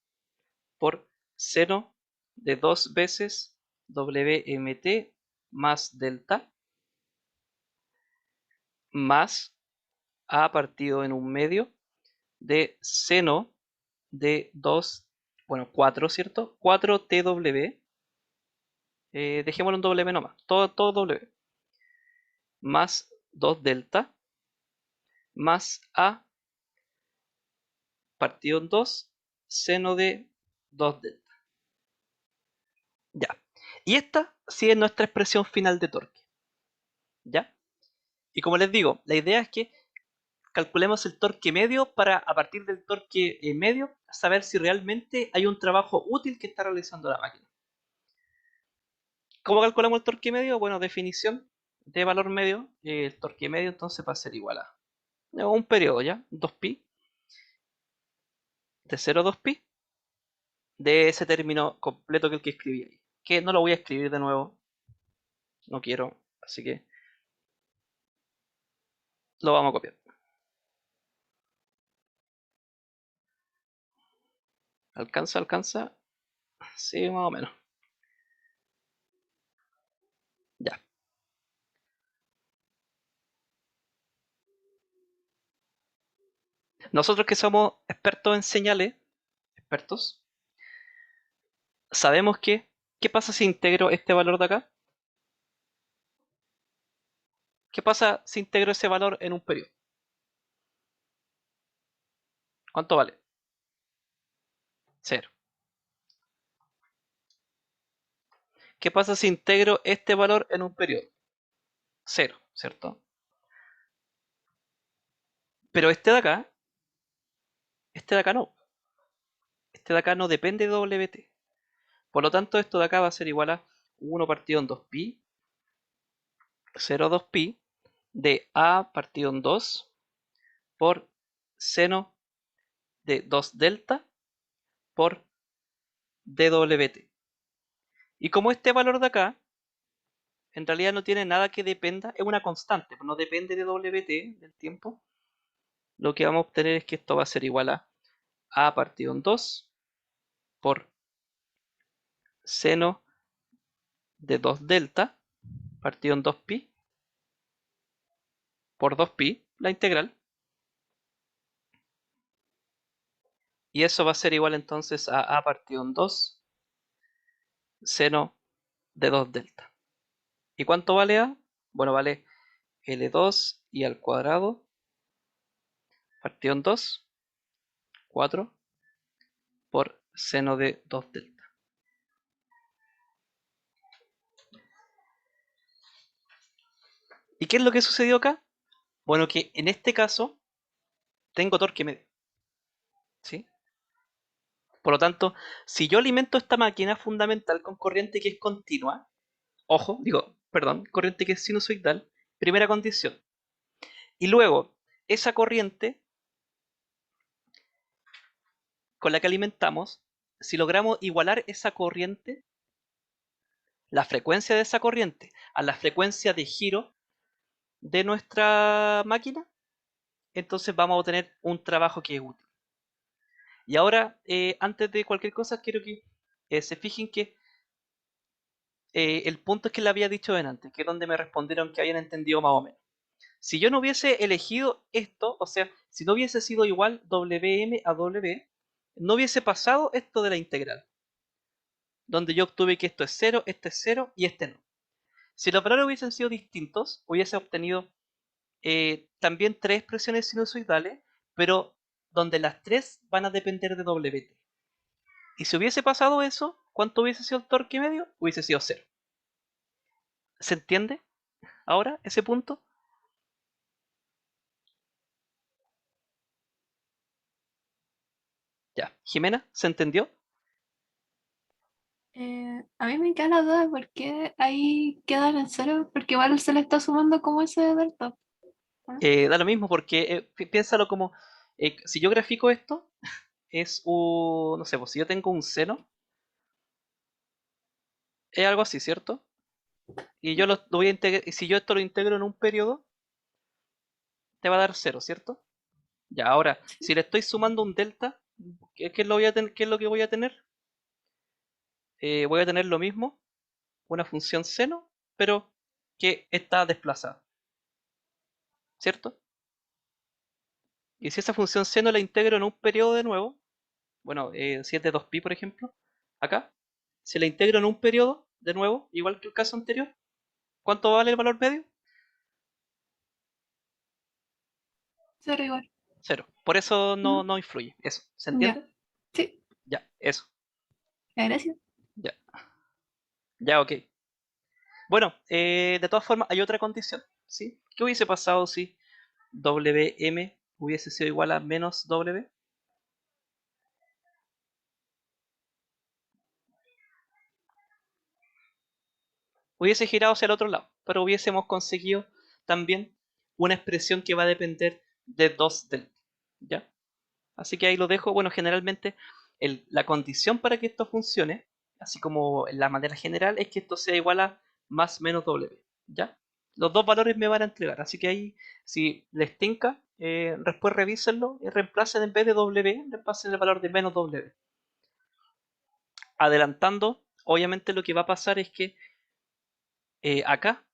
por seno de 2 veces WMT más delta más A partido en un medio de seno de 2, bueno, 4, ¿cierto? 4TW, dejémoslo en W nomás, todo W, más 2 delta, más A partido en 2, seno de 2 delta. Ya. Y esta sí es nuestra expresión final de torque. ¿Ya? Y como les digo, la idea es que calculemos el torque medio para, a partir del torque medio, saber si realmente hay un trabajo útil que está realizando la máquina. ¿Cómo calculamos el torque medio? Bueno, definición de valor medio. El torque medio entonces va a ser igual a un periodo, ¿ya? 2pi, de 0 a 2pi, de ese término completo que el que escribí ahí. Que no lo voy a escribir de nuevo, no quiero, así que lo vamos a copiar. ¿Alcanza? ¿Alcanza? Sí, más o menos. Ya. Nosotros que somos expertos en señales, expertos, sabemos que, ¿qué pasa si integro este valor de acá? ¿Qué pasa si integro ese valor en un periodo? ¿Cuánto vale? 0. ¿Qué pasa si integro este valor en un periodo? 0, ¿cierto? Pero este de acá no. Este de acá no depende de WT. Por lo tanto, esto de acá va a ser igual a 1 partido en 2pi, 0,2pi de A partido en 2 por seno de 2 delta por dWt. Y como este valor de acá en realidad no tiene nada que dependa, es una constante, no depende de WT del tiempo, lo que vamos a obtener es que esto va a ser igual a partido en 2 por seno de 2 delta partido en 2pi por 2pi, la integral. Y eso va a ser igual entonces a partido en 2 seno de 2 delta. ¿Y cuánto vale A? Bueno, vale L2 y al cuadrado partido en 2, 4 por seno de 2 delta. ¿Y qué es lo que sucedió acá? Bueno, que en este caso tengo torque medio, ¿sí? Por lo tanto, si yo alimento esta máquina fundamental con corriente que es continua, corriente que es sinusoidal, primera condición. Y luego, esa corriente con la que alimentamos, si logramos igualar esa corriente, la frecuencia de esa corriente a la frecuencia de giro de nuestra máquina, entonces vamos a obtener un trabajo que es útil. Y ahora, antes de cualquier cosa, quiero que se fijen que el punto es que le había dicho antes, que es donde me respondieron que habían entendido más o menos. Si yo no hubiese elegido esto, o sea, si no hubiese sido igual Wm a W, no hubiese pasado esto de la integral, donde yo obtuve que esto es 0, este es 0 y este no. Si los valores hubiesen sido distintos, hubiese obtenido también tres expresiones sinusoidales, pero donde las tres van a depender de Wt. Y si hubiese pasado eso, ¿cuánto hubiese sido el torque medio? Hubiese sido 0. ¿Se entiende ahora ese punto? Ya. Jimena, ¿se entendió? A mí me queda la duda por qué ahí quedan en cero, porque igual se le está sumando como ese delta, ¿no? Da lo mismo porque piénsalo como, si yo grafico esto, es un, no sé, pues si yo tengo un seno, es algo así, ¿cierto? Y yo lo voy a integrar, y si yo esto lo integro en un periodo, te va a dar 0, ¿cierto? Ya, ahora, si Sí, le estoy sumando un delta, ¿qué es lo, qué es lo que voy a tener? Voy a tener lo mismo, una función seno, pero que está desplazada, ¿cierto? Y si esa función seno la integro en un periodo de nuevo, bueno, si es de 2pi, por ejemplo, acá, si la integro en un periodo, de nuevo, igual que el caso anterior, ¿cuánto vale el valor medio? cero igual. 0. Por eso Ujú. no influye. Eso, ¿se Ya, entiende? sí, Ya, eso. ya, gracias. Ya, ya, ok. Bueno, de todas formas, hay otra condición, ¿sí? ¿Qué hubiese pasado si Wm hubiese sido igual a menos W? Hubiese girado hacia el otro lado, pero hubiésemos conseguido también una expresión que va a depender de 2 delta, ¿ya? Así que ahí lo dejo. Bueno, generalmente la condición para que esto funcione, así como la manera general, es que esto sea igual a más menos W, ¿ya? Los dos valores me van a entregar, así que ahí, si les tinca, después revísenlo y reemplacen en vez de W, reemplacen el valor de menos W. Adelantando, obviamente lo que va a pasar es que acá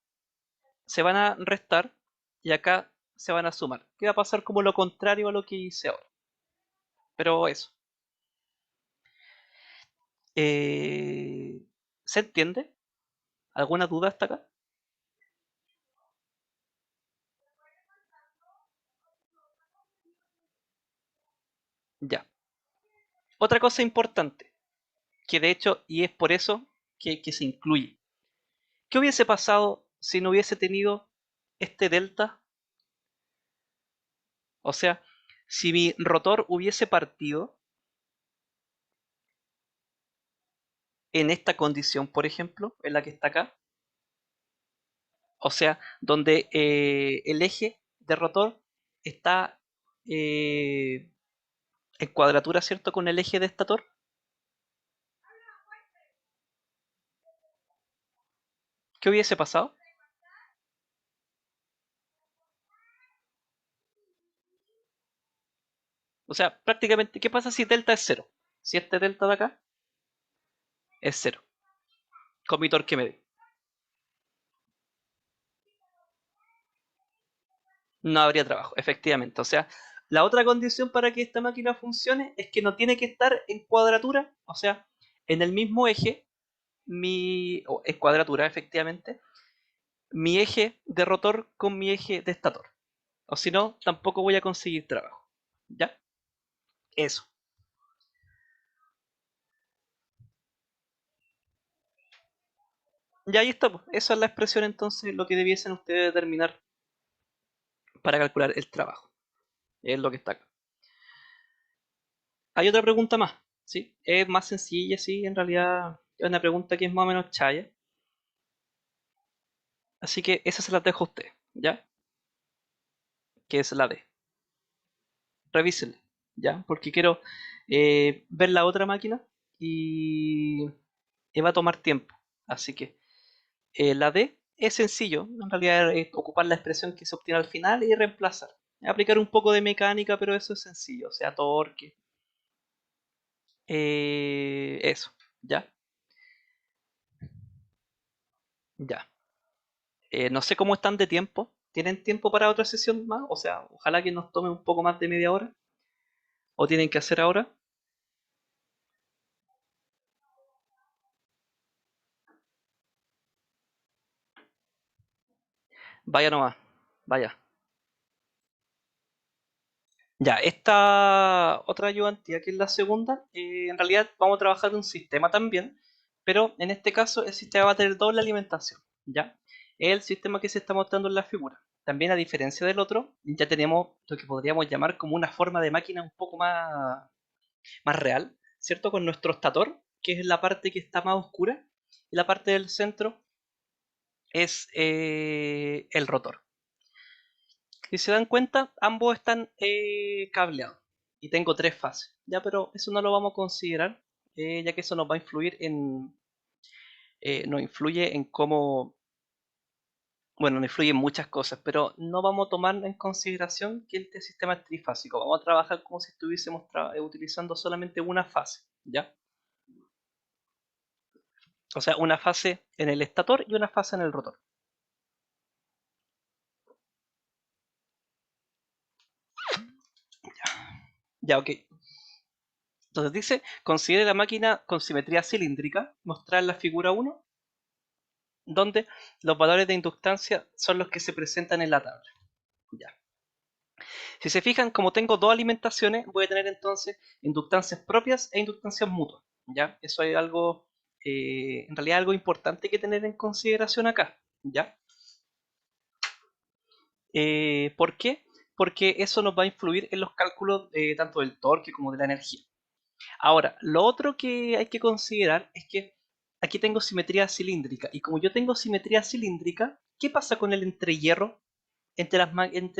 se van a restar y acá se van a sumar. ¿Qué va a pasar como lo contrario a lo que hice ahora? Pero eso. ¿Se entiende? ¿Alguna duda hasta acá? Ya. Otra cosa importante, que de hecho, y es por eso que se incluye. ¿Qué hubiese pasado si no hubiese tenido este delta? O sea, si mi rotor hubiese partido en esta condición, por ejemplo, en la que está acá, o sea, donde el eje de rotor está en cuadratura, ¿cierto?, con el eje de estator. ¿Qué hubiese pasado? O sea, prácticamente, ¿qué pasa si delta es cero? Si este delta de acá es cero, con mi torque medio. No habría trabajo, efectivamente. O sea, la otra condición para que esta máquina funcione es que no tiene que estar en cuadratura, o sea, en el mismo eje, o en cuadratura, efectivamente, mi eje de rotor con mi eje de estator. O si no, tampoco voy a conseguir trabajo. ¿Ya? Eso. Ya ahí está, pues. Esa es la expresión entonces, lo que debiesen ustedes determinar para calcular el trabajo. Es lo que está acá. Hay otra pregunta más, ¿sí? Es más sencilla, sí, en realidad es una pregunta que es más o menos chaya. Así que esa se la dejo a usted, ¿ya? Que es la D. Revísenla, ¿ya? Porque quiero ver la otra máquina y va a tomar tiempo. Así que la D es sencillo, en realidad es ocupar la expresión que se obtiene al final y reemplazar. Aplicar un poco de mecánica, pero eso es sencillo, o sea, torque. Eso, ¿ya? Ya. No sé cómo están de tiempo. ¿Tienen tiempo para otra sesión más? O sea, ojalá que nos tome un poco más de media hora. ¿O tienen que hacer ahora? Vaya nomás, vaya. Ya, esta otra ayudantía, que es la segunda, en realidad vamos a trabajar un sistema también, pero en este caso el sistema va a tener doble alimentación, ¿ya? Es el sistema que se está mostrando en la figura. También, a diferencia del otro, ya tenemos lo que podríamos llamar como una forma de máquina un poco más real, ¿cierto? Con nuestro estator, que es la parte que está más oscura, y la parte del centro es el rotor. Si se dan cuenta, ambos están cableados y tengo tres fases, ya, pero eso no lo vamos a considerar, ya que eso nos va a influir nos influye en cómo, bueno, nos influye en muchas cosas, pero no vamos a tomar en consideración que este sistema es trifásico. Vamos a trabajar como si estuviésemos utilizando solamente una fase, ¿ya? O sea, una fase en el estator y una fase en el rotor. Ya, ok. Entonces dice, considere la máquina con simetría cilíndrica, mostrar en la figura 1, donde los valores de inductancia son los que se presentan en la tabla. Ya. Si se fijan, como tengo dos alimentaciones, voy a tener entonces inductancias propias e inductancias mutuas. ¿Ya? Eso es algo, en realidad algo importante que tener en consideración acá. ¿Ya? ¿Por qué? Porque eso nos va a influir en los cálculos tanto del torque como de la energía. Ahora, lo otro que hay que considerar es que aquí tengo simetría cilíndrica, y como yo tengo simetría cilíndrica, ¿qué pasa con el entrehierro entre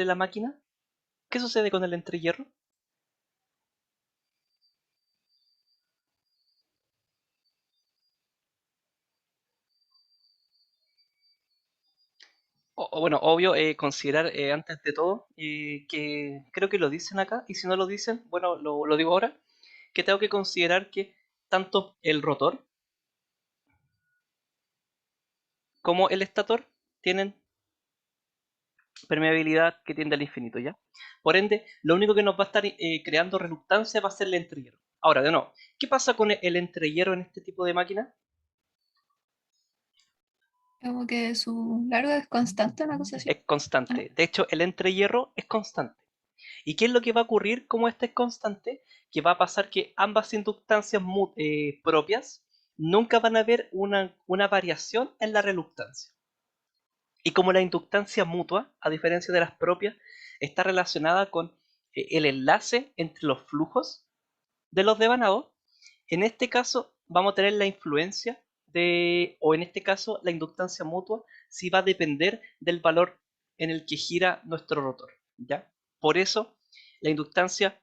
la máquina? ¿Qué sucede con el entrehierro? Bueno, obvio, considerar antes de todo que creo que lo dicen acá, y si no lo dicen, bueno, lo digo ahora, que tengo que considerar que tanto el rotor como el estator tienen permeabilidad que tiende al infinito, ¿ya? Por ende, lo único que nos va a estar creando reluctancia va a ser el entrehierro. Ahora, de nuevo, ¿qué pasa con el entrehierro en este tipo de máquina? Como que su largo es constante, una cosa así. Es ¿O no? constante. De hecho, el entrehierro es constante. ¿Y qué es lo que va a ocurrir como este es constante? Que va a pasar que ambas inductancias propias nunca van a ver una variación en la reluctancia. Y como la inductancia mutua, a diferencia de las propias, está relacionada con el enlace entre los flujos de los devanados, en este caso vamos a tener la influencia o en este caso la inductancia mutua, si va a depender del valor en el que gira nuestro rotor, ¿ya? Por eso la inductancia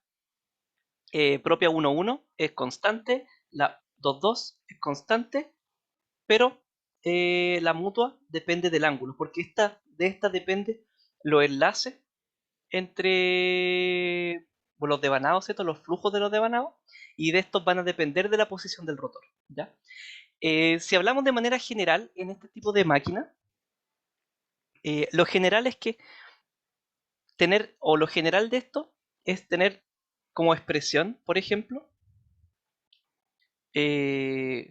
propia 1,1 es constante, la 2,2 es constante, pero la mutua depende del ángulo, porque de esta depende los enlaces entre los devanados, ¿cierto? Los flujos de los devanados, y de estos van a depender de la posición del rotor, ¿ya? Si hablamos de manera general en este tipo de máquina, lo general es que lo general de esto es tener como expresión, por ejemplo, eh,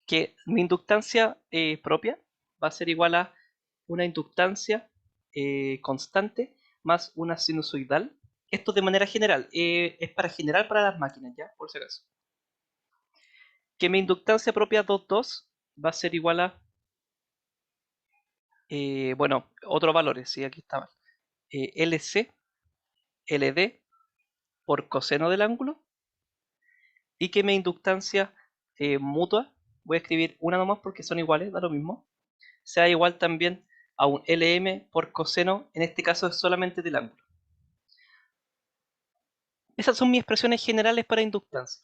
que mi inductancia propia va a ser igual a una inductancia constante más una sinusoidal. Esto de manera general, es para general para las máquinas, ¿ya? Por si acaso. Que mi inductancia propia 2,2 va a ser igual a, bueno, otros valores, sí, aquí está mal. LC, LD por coseno del ángulo, y que mi inductancia mutua, voy a escribir una nomás porque son iguales, da lo mismo, sea igual también a un Lm por coseno, en este caso es solamente del ángulo. Esas son mis expresiones generales para inductancia,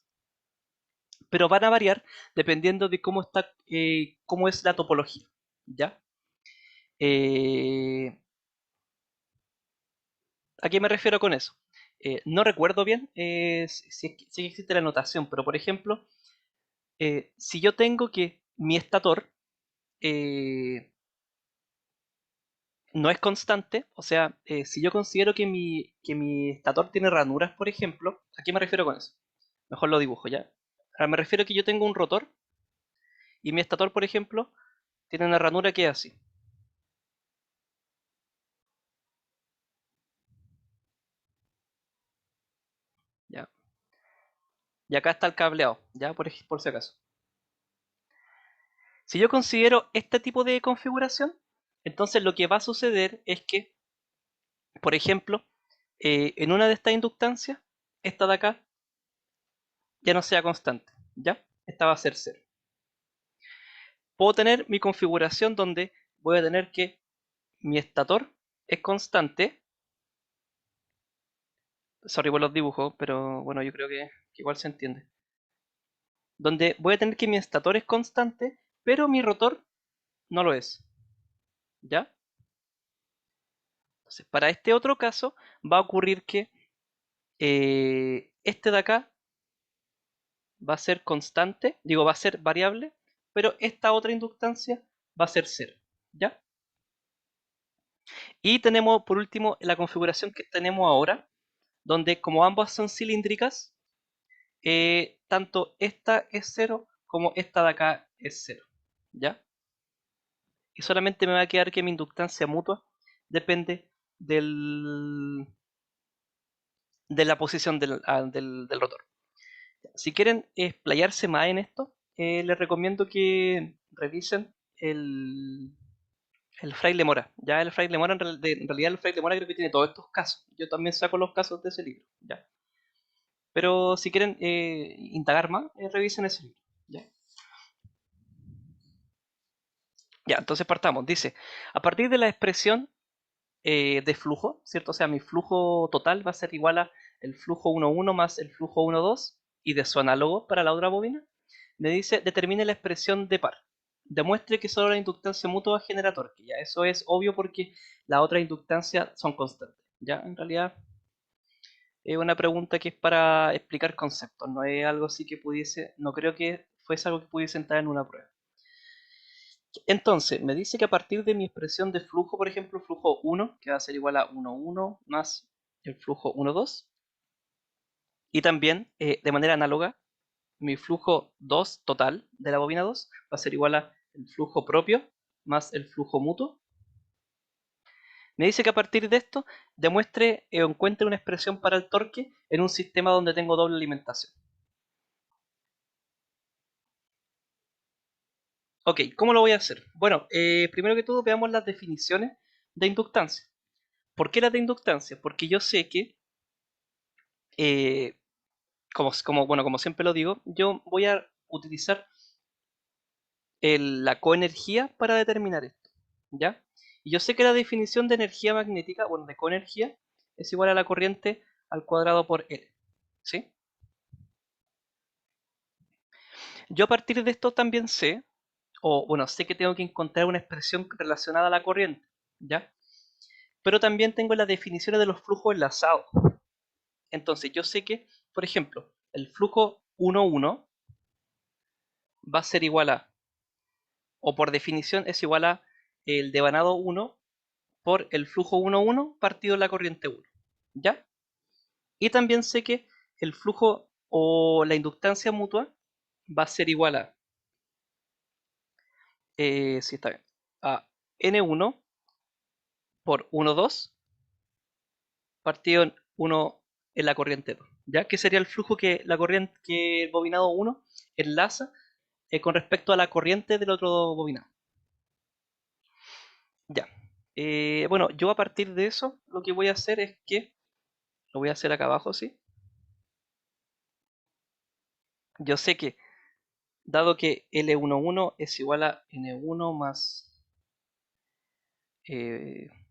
pero van a variar dependiendo de cómo es la topología, ¿ya? ¿A qué me refiero con eso? No recuerdo bien si existe la notación, pero por ejemplo, si yo tengo que mi estator no es constante, o sea, si yo considero que mi estator tiene ranuras, por ejemplo, ¿a qué me refiero con eso? Mejor lo dibujo ya. Ahora me refiero a que yo tengo un rotor y mi estator, por ejemplo, tiene una ranura que es así. ¿Ya? Y acá está el cableado, ¿ya? Por si acaso. Si yo considero este tipo de configuración, entonces lo que va a suceder es que, por ejemplo, en una de estas inductancias, esta de acá ya no sea constante, ¿ya? Esta va a ser 0. Puedo tener mi configuración donde voy a tener que mi estator es constante. Sorry por los dibujos, pero bueno, yo creo que igual se entiende. Donde voy a tener que mi estator es constante, pero mi rotor no lo es, ¿ya? Entonces, para este otro caso, va a ocurrir que este de acá va a ser constante, digo, va a ser variable, pero esta otra inductancia va a ser 0, ¿ya? Y tenemos, por último, la configuración que tenemos ahora, donde como ambas son cilíndricas, tanto esta es 0 como esta de acá es 0, ¿ya? Y solamente me va a quedar que mi inductancia mutua depende de la posición del rotor. Si quieren explayarse más en esto, les recomiendo que revisen el Fraile Mora. Ya el Fraile Mora, en realidad el Fraile Mora creo que tiene todos estos casos. Yo también saco los casos de ese libro. ¿Ya? Pero si quieren indagar más, revisen ese libro. ¿Ya? Ya, entonces partamos. Dice, a partir de la expresión de flujo, ¿cierto? O sea, mi flujo total va a ser igual a el flujo 1,1 más el flujo 1,2 y de su análogo para la otra bobina. Me dice, determine la expresión de par. Demuestre que solo la inductancia mutua genera torque. Ya, eso es obvio porque las otras inductancias son constantes. Ya, en realidad es una pregunta que es para explicar conceptos, no es algo así que pudiese, no creo que fuese algo que pudiese entrar en una prueba. Entonces, me dice que a partir de mi expresión de flujo, por ejemplo, flujo 1, que va a ser igual a 1,1 más el flujo 1,2, y también de manera análoga, mi flujo 2 total de la bobina 2 va a ser igual a el flujo propio más el flujo mutuo. Me dice que a partir de esto demuestre o encuentre una expresión para el torque en un sistema donde tengo doble alimentación. Ok, ¿cómo lo voy a hacer? Bueno, primero que todo veamos las definiciones de inductancia. ¿Por qué las de inductancia? Porque yo sé que, eh, como siempre lo digo, yo voy a utilizar la coenergía para determinar esto, ¿ya? Y yo sé que la definición de energía magnética, bueno, de coenergía, es igual a la corriente al cuadrado por L, ¿sí? Yo a partir de esto también sé, o bueno, sé que tengo que encontrar una expresión relacionada a la corriente, ¿ya? Pero también tengo las definiciones de los flujos enlazados. Entonces yo sé que, por ejemplo, el flujo 1,1 va a ser igual a, o por definición es igual a el devanado 1 por el flujo 1,1 partido en la corriente 1, ¿ya? Y también sé que el flujo o la inductancia mutua va a ser igual a, si está bien, a N1 por 1,2 partido en 1 en la corriente 2, ¿ya? Que sería el flujo que la corriente que el bobinado 1 enlaza con respecto a la corriente del otro bobinado. Ya. Bueno, yo a partir de eso lo que voy a hacer es que, lo voy a hacer acá abajo, ¿sí? Yo sé que, dado que L11 es igual a N1 más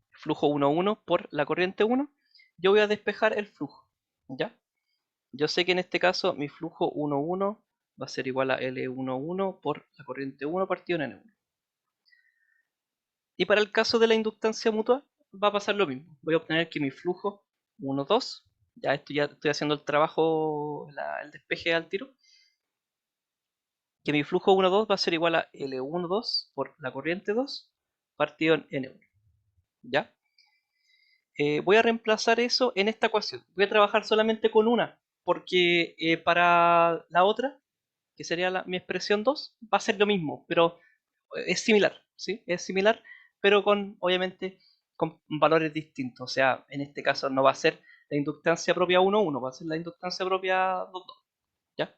flujo 1,1 por la corriente 1, yo voy a despejar el flujo, ¿ya? Yo sé que en este caso mi flujo 1,1 va a ser igual a L11 por la corriente 1 partido en N1. Y para el caso de la inductancia mutua va a pasar lo mismo. Voy a obtener que mi flujo 1,2, ya esto ya estoy haciendo el trabajo, el despeje al tiro, que mi flujo 1,2 va a ser igual a L12 por la corriente 2 partido en N1. ¿Ya? Voy a reemplazar eso en esta ecuación. Voy a trabajar solamente con una, porque para la otra, que sería mi expresión 2, va a ser lo mismo, pero es similar, ¿sí? Es similar, pero con, obviamente, con valores distintos. O sea, en este caso no va a ser la inductancia propia 1,1, va a ser la inductancia propia 2,2, ¿ya?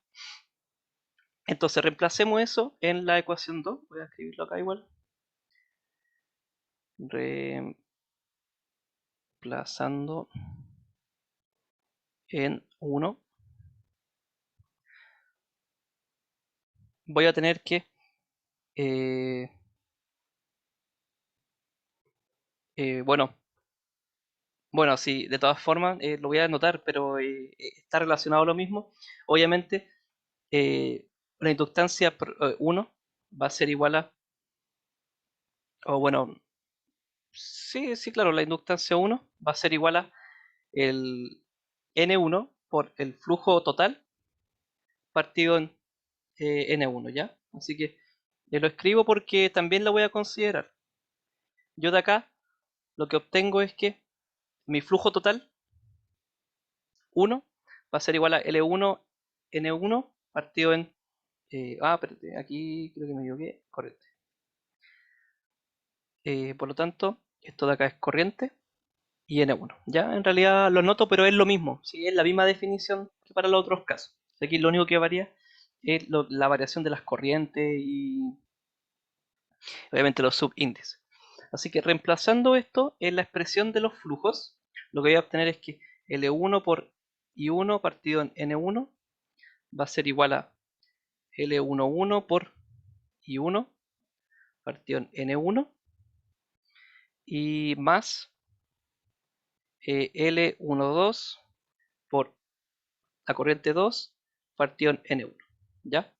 Entonces reemplacemos eso en la ecuación 2. Voy a escribirlo acá igual. Reemplazando en 1. Voy a tener que eh, bueno, sí, de todas formas lo voy a anotar, pero está relacionado a lo mismo. Obviamente, la inductancia 1 va a ser igual a, o bueno, sí, sí, claro, la inductancia 1 va a ser igual a el N1 por el flujo total partido en N1, ¿ya? Así que lo escribo porque también lo voy a considerar. Yo de acá lo que obtengo es que mi flujo total 1 va a ser igual a L1 N1 partido en... espérate, aquí creo que me equivoqué, corriente. Por lo tanto, esto de acá es corriente y N1. Ya, en realidad lo noto, pero es lo mismo, ¿sí? Es la misma definición que para los otros casos. Aquí lo único que varía es la variación de las corrientes y obviamente los subíndices. Así que reemplazando esto en la expresión de los flujos, lo que voy a obtener es que L1 por I1 partido en N1 va a ser igual a L11 por I1 partido en N1 y más L12 por la corriente 2 partido en N1. ¿Ya?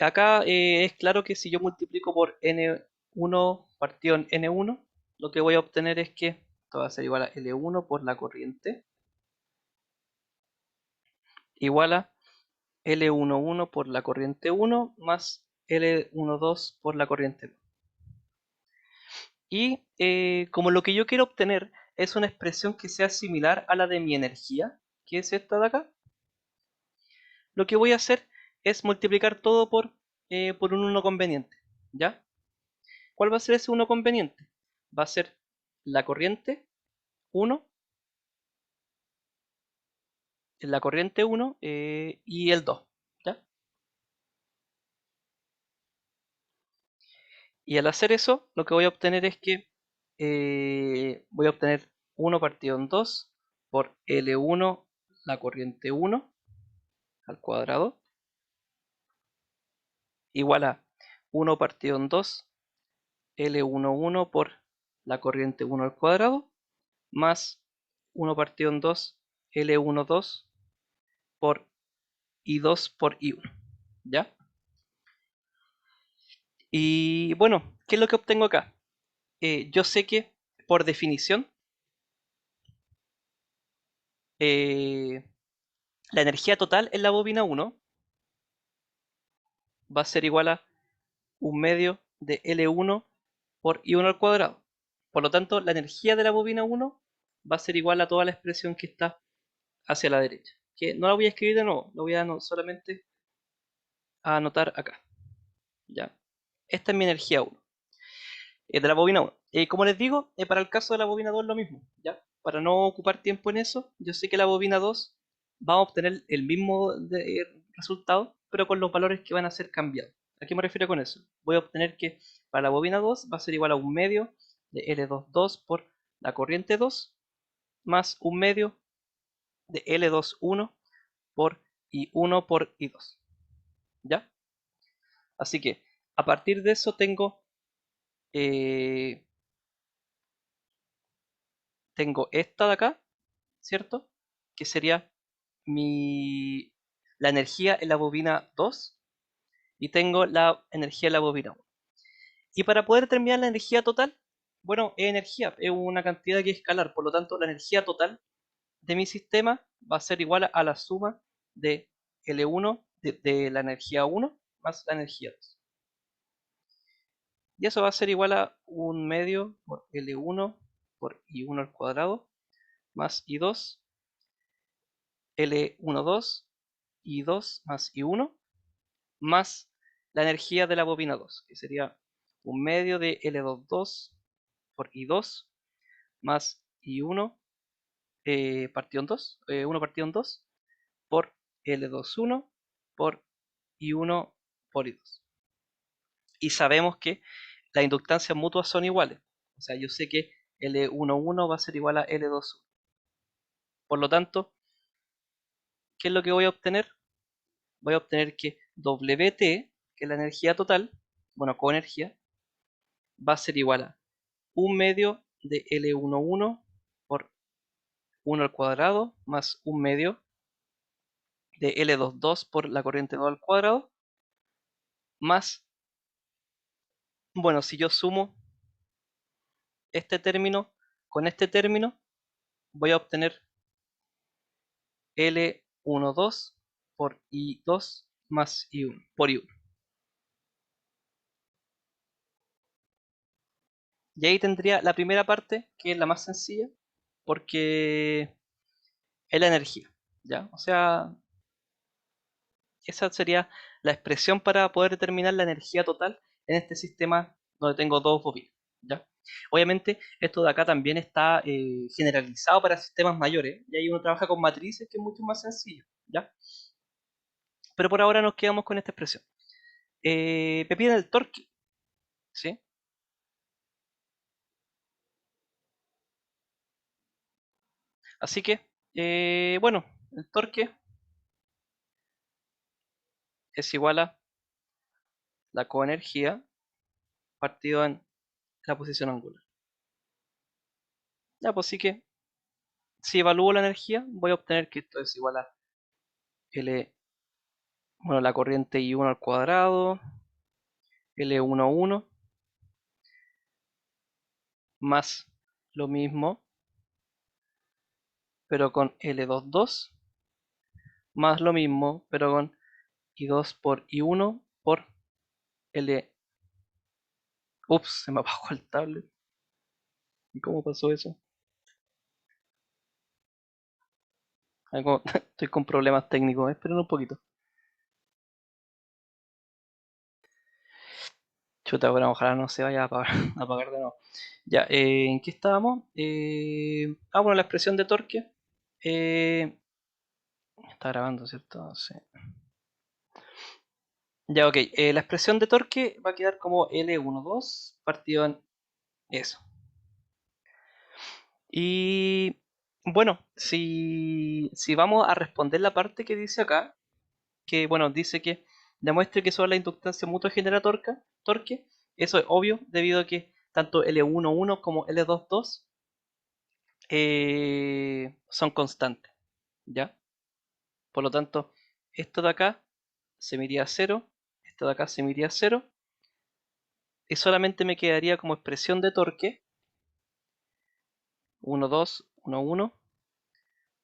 Acá es claro que si yo multiplico por N1 partido en N1, lo que voy a obtener es que esto va a ser igual a L1 por la corriente igual a L11 por la corriente 1 más L12 por la corriente 2. Y como lo que yo quiero obtener es una expresión que sea similar a la de mi energía, que es esta de acá, lo que voy a hacer es multiplicar todo por un 1 conveniente. ¿Ya? ¿Cuál va a ser ese 1 conveniente? va a ser la corriente 1, y el 2, ¿ya? Y al hacer eso, lo que voy a obtener es que voy a obtener 1 partido en 2 por L1, la corriente 1 al cuadrado, igual a 1 partido en 2 L11 por la corriente 1 al cuadrado, más 1 partido en 2 L12 por I2 por I1, ¿ya? Y bueno, ¿qué es lo que obtengo acá? Yo sé que, por definición, eh, la energía total en la bobina 1 va a ser igual a 1/2 de L1 por I1 al cuadrado. Por lo tanto, la energía de la bobina 1 va a ser igual a toda la expresión que está hacia la derecha. Que no la voy a escribir de nuevo, lo voy a solamente a anotar acá. ¿Ya? Esta es mi energía 1, de la bobina 1. Como les digo, para el caso de la bobina 2 es lo mismo. ¿Ya? Para no ocupar tiempo en eso, yo sé que la bobina 2 va a obtener el mismo resultado, pero con los valores que van a ser cambiados. ¿A qué me refiero con eso? Voy a obtener que para la bobina 2 va a ser igual a 1/2 de L22 por la corriente 2 más 1/2 de L21 por I1 por I2. ¿Ya? Así que a partir de eso eh, tengo esta de acá, ¿cierto? Que sería la energía en la bobina 2 y tengo la energía en la bobina 1. Y para poder determinar la energía total, bueno, es energía, es una cantidad que es escalar, por lo tanto la energía total de mi sistema va a ser igual a la suma de L1, de la energía 1 más la energía 2. Y eso va a ser igual a 1/2 por L1 por I1 al cuadrado más I2, L12, I2 más I1, más la energía de la bobina 2, que sería 1/2 de L22 por I2 más I1 partido en 2, 1 partido en 2 por L21 por I1 por I2. Y sabemos que las inductancias mutuas son iguales. O sea, yo sé que L11 va a ser igual a L21. Por lo tanto, ¿qué es lo que voy a obtener? Voy a obtener que Wt, que es la energía total, bueno, coenergía, va a ser igual a 1/2 de L11 por 1 al cuadrado más 1/2 de L22 por la corriente 2 al cuadrado más, bueno, si yo sumo este término con este término, voy a obtener L12 por I2 más I1 por I1. Y ahí tendría la primera parte, que es la más sencilla, porque es la energía, ¿ya? O sea, esa sería la expresión para poder determinar la energía total en este sistema donde tengo dos bobinas, ¿ya? Obviamente, esto de acá también está generalizado para sistemas mayores, y ahí uno trabaja con matrices, que es mucho más sencillo, ¿ya? Pero por ahora nos quedamos con esta expresión. Me piden el torque, ¿sí? Así que, bueno, el torque es igual a la coenergía partido en la posición angular. Ya, pues sí que, si evalúo la energía, voy a obtener que esto es igual a L, bueno, la corriente I1 al cuadrado, L11, más lo mismo, pero con L22, más lo mismo, pero con I2 por I1 por L. Ups, se me apagó el tablet. ¿Y cómo pasó eso? Estoy con problemas técnicos, esperen un poquito. Chuta, bueno, ojalá no se vaya a apagar, a apagar de nuevo. Ya, ¿en qué estábamos? Bueno, la expresión de torque. Está grabando, ¿cierto? Sí. Ya, ok. La expresión de torque va a quedar como L12 partido en eso. Y bueno, si vamos a responder la parte que dice acá, que bueno, dice que demuestre que solo la inductancia mutua genera torque. Eso es obvio debido a que tanto L11 como L22 son constantes, ¿ya? Por lo tanto, esto de acá se me iría a 0, esto de acá se me iría a 0, y solamente me quedaría como expresión de torque 1, 2, 1, 1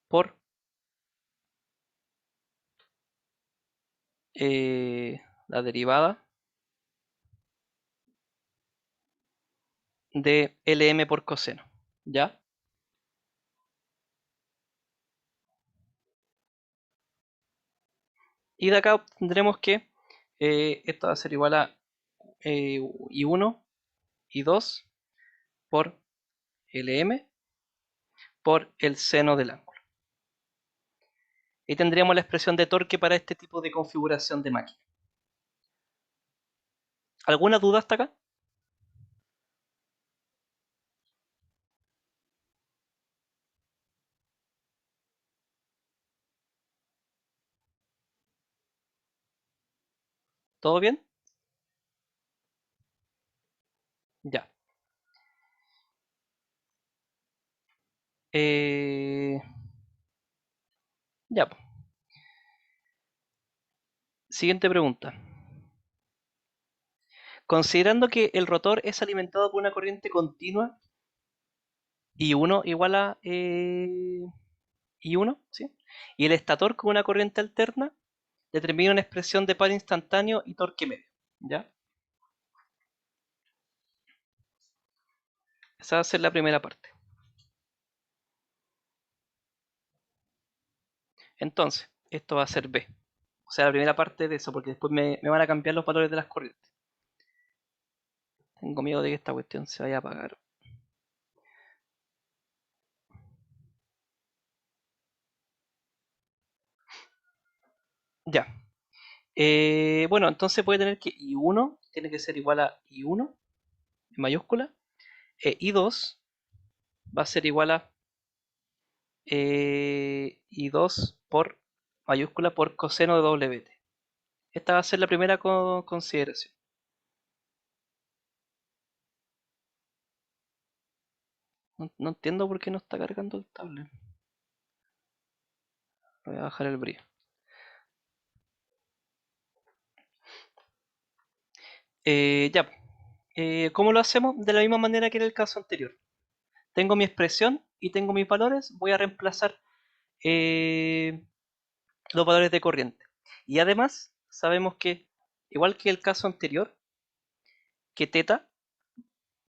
por la derivada de Lm por coseno, ¿ya? Y de acá tendremos que esto va a ser igual a I1, I2 por Lm por el seno del ángulo. Y tendríamos la expresión de torque para este tipo de configuración de máquina. ¿Alguna duda hasta acá? ¿Todo bien? Ya. Eh, ya. Siguiente pregunta. Considerando que el rotor es alimentado por una corriente continua I1 igual a I1, ¿sí? Y el estator con una corriente alterna, determina una expresión de par instantáneo y torque medio, ¿ya? Esa va a ser la primera parte. Entonces, esto va a ser B. O sea, la primera parte de eso, porque después me van a cambiar los valores de las corrientes. Tengo miedo de que esta cuestión se vaya a apagar. Ya. Bueno, entonces puede tener que I1 tiene que ser igual a I1 en mayúscula. I2 va a ser igual a I2 por mayúscula por coseno de WT. Esta va a ser la primera consideración. No entiendo por qué no está cargando el tablet. Voy a bajar el brillo. Ya. ¿Cómo lo hacemos? De la misma manera que en el caso anterior. Tengo mi expresión y tengo mis valores. Voy a reemplazar eh, los valores de corriente. Y además, sabemos que, igual que el caso anterior, que teta,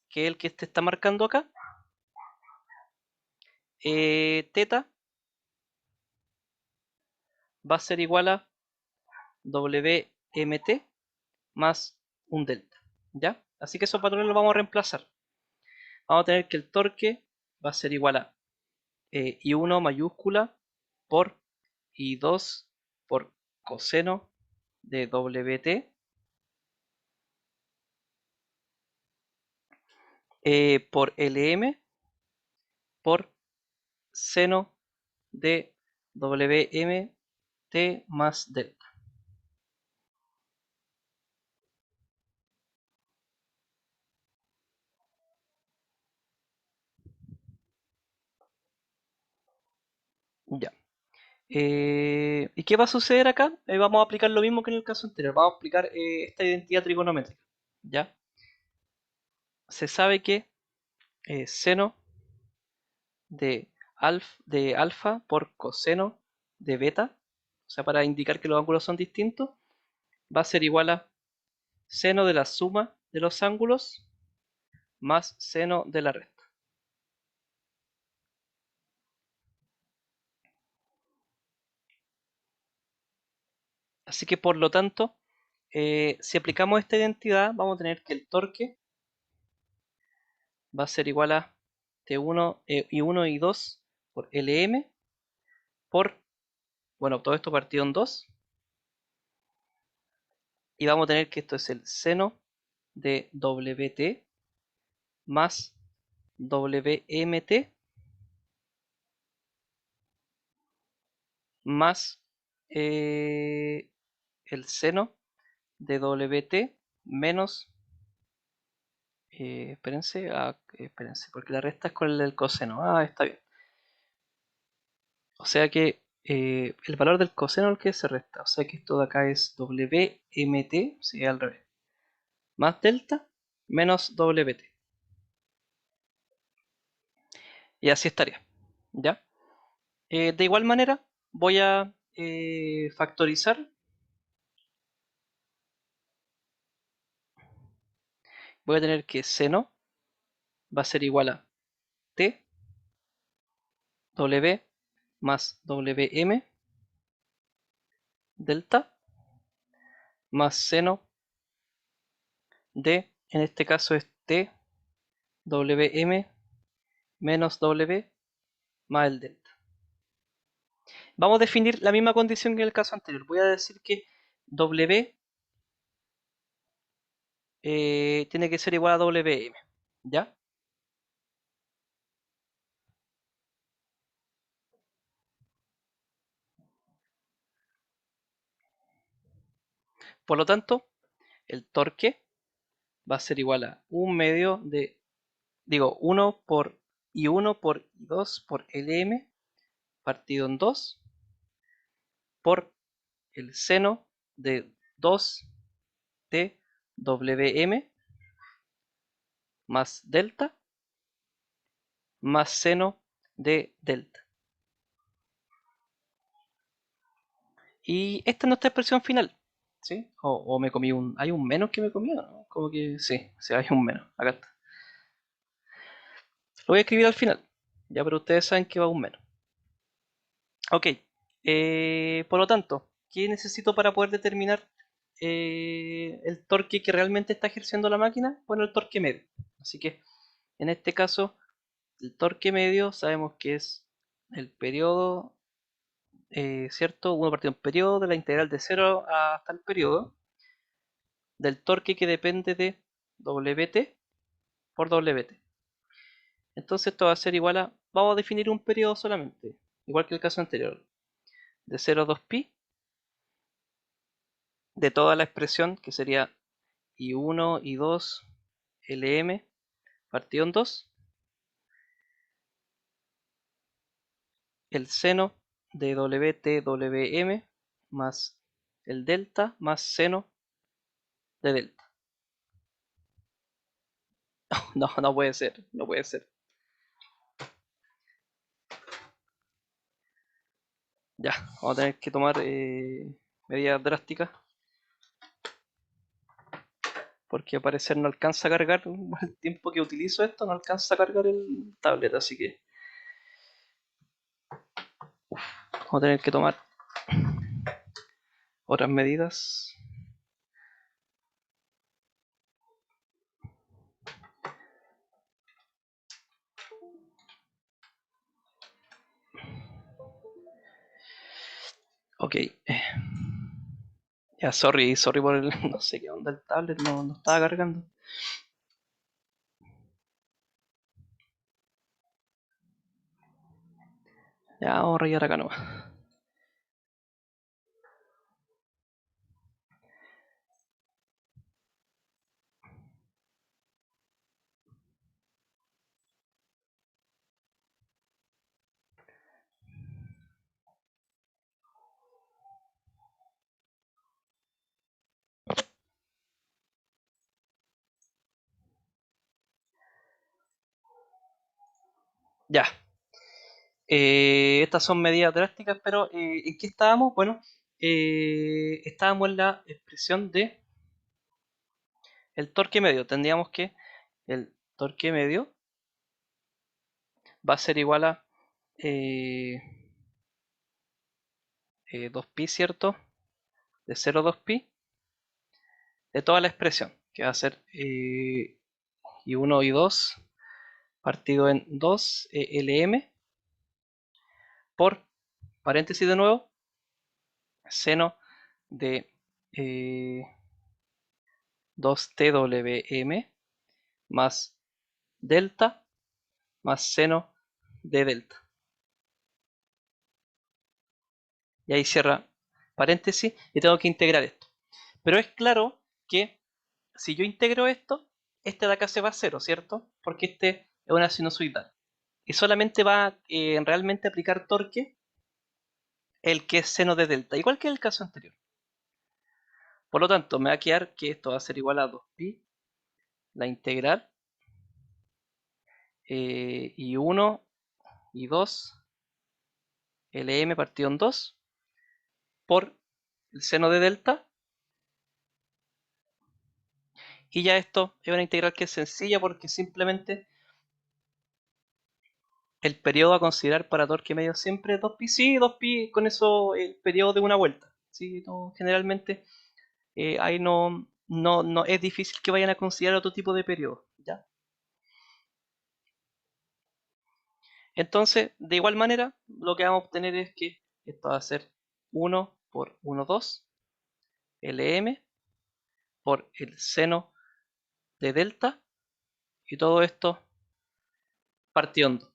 que es el que te está marcando acá, teta va a ser igual a WMT más un delta, ¿ya? Así que esos patrones los vamos a reemplazar. Vamos a tener que el torque va a ser igual a I1 mayúscula por I2 por coseno de WT por LM por seno de WMT más delta. Ya. ¿Y qué va a suceder acá? Vamos a aplicar lo mismo que en el caso anterior. Vamos a aplicar esta identidad trigonométrica. ¿Ya? Se sabe que seno de alfa por coseno de beta, o sea, para indicar que los ángulos son distintos, va a ser igual a seno de la suma de los ángulos más seno de la resta. Así que por lo tanto, si aplicamos esta identidad, vamos a tener que el torque va a ser igual a T1 y 1 y 2 por Lm por, bueno, todo esto partido en 2. Y vamos a tener que esto es el seno de Wt más Wmt más el seno de Wt menos, espérense, espérense, porque la resta es con el coseno. Ah, está bien. O sea que el valor del coseno al que se resta. O sea que esto de acá es Wmt, sí, al revés. Más delta menos Wt. Y así estaría. ¿Ya? De igual manera, voy a factorizar. Voy a tener que seno va a ser igual a T W más Wm delta más seno de, en este caso es T Wm menos W más el delta. Vamos a definir la misma condición que en el caso anterior. Voy a decir que W tiene que ser igual a Wm. ¿Ya? Por lo tanto, el torque va a ser igual a 1 medio de, digo, 1 por I1 por I2 por Lm partido en 2 por el seno de 2 Twm más delta más seno de delta. Y esta es nuestra expresión final. ¿Sí? O me comí un... ¿Hay un menos que me comí? ¿No? Como que sí, sí, hay un menos. Acá está. Lo voy a escribir al final. Ya, pero ustedes saben que va un menos. Ok. Por lo tanto, ¿qué necesito para poder determinar el torque que realmente está ejerciendo la máquina? Bueno, el torque medio. Así que en este caso, el torque medio sabemos que es el periodo, ¿cierto? 1 partido en periodo de la integral de 0 hasta el periodo del torque que depende de Wt por Wt. Entonces esto va a ser igual a, vamos a definir un periodo solamente, igual que el caso anterior, de 0 a 2pi de toda la expresión que sería I1, I2, Lm partido en 2, el seno de Wt, Wm más el delta más seno de delta. No, no puede ser, no puede ser. Ya, vamos a tener que tomar medidas drásticas porque al parecer no alcanza a cargar el tiempo que utilizo esto, no alcanza a cargar el tablet, así que vamos a tener que tomar otras medidas. Ok. Ya, sorry por el... No sé qué onda el tablet, no estaba cargando. Ya, vamos a rayar acá nomás. Ya. Estas son medidas drásticas, pero ¿en qué estábamos? Bueno, estábamos en la expresión de el torque medio. Tendríamos que el torque medio va a ser igual a 2pi, ¿cierto? De 0 a 2pi de toda la expresión, que va a ser y1 y 2 partido en 2 LM por, paréntesis de nuevo, seno de 2TWM más delta más seno de delta. Y ahí cierra paréntesis y tengo que integrar esto. Pero es claro que si yo integro esto, este de acá se va a cero, ¿cierto? Porque este es una sinusoidal. Y solamente va a realmente aplicar torque el que es seno de delta, igual que en el caso anterior. Por lo tanto, me va a quedar que esto va a ser igual a 2pi, la integral, y 1 y 2 Lm partido en 2 por el seno de delta. Y ya esto es una integral que es sencilla porque simplemente el periodo a considerar para torque medio siempre es 2pi. Sí, 2pi, con eso el periodo de una vuelta. ¿Sí? No, generalmente ahí no es difícil que vayan a considerar otro tipo de periodo. ¿Ya? Entonces, de igual manera, lo que vamos a obtener es que esto va a ser 1 por 1, 2 Lm por el seno de delta y todo esto partido en 2.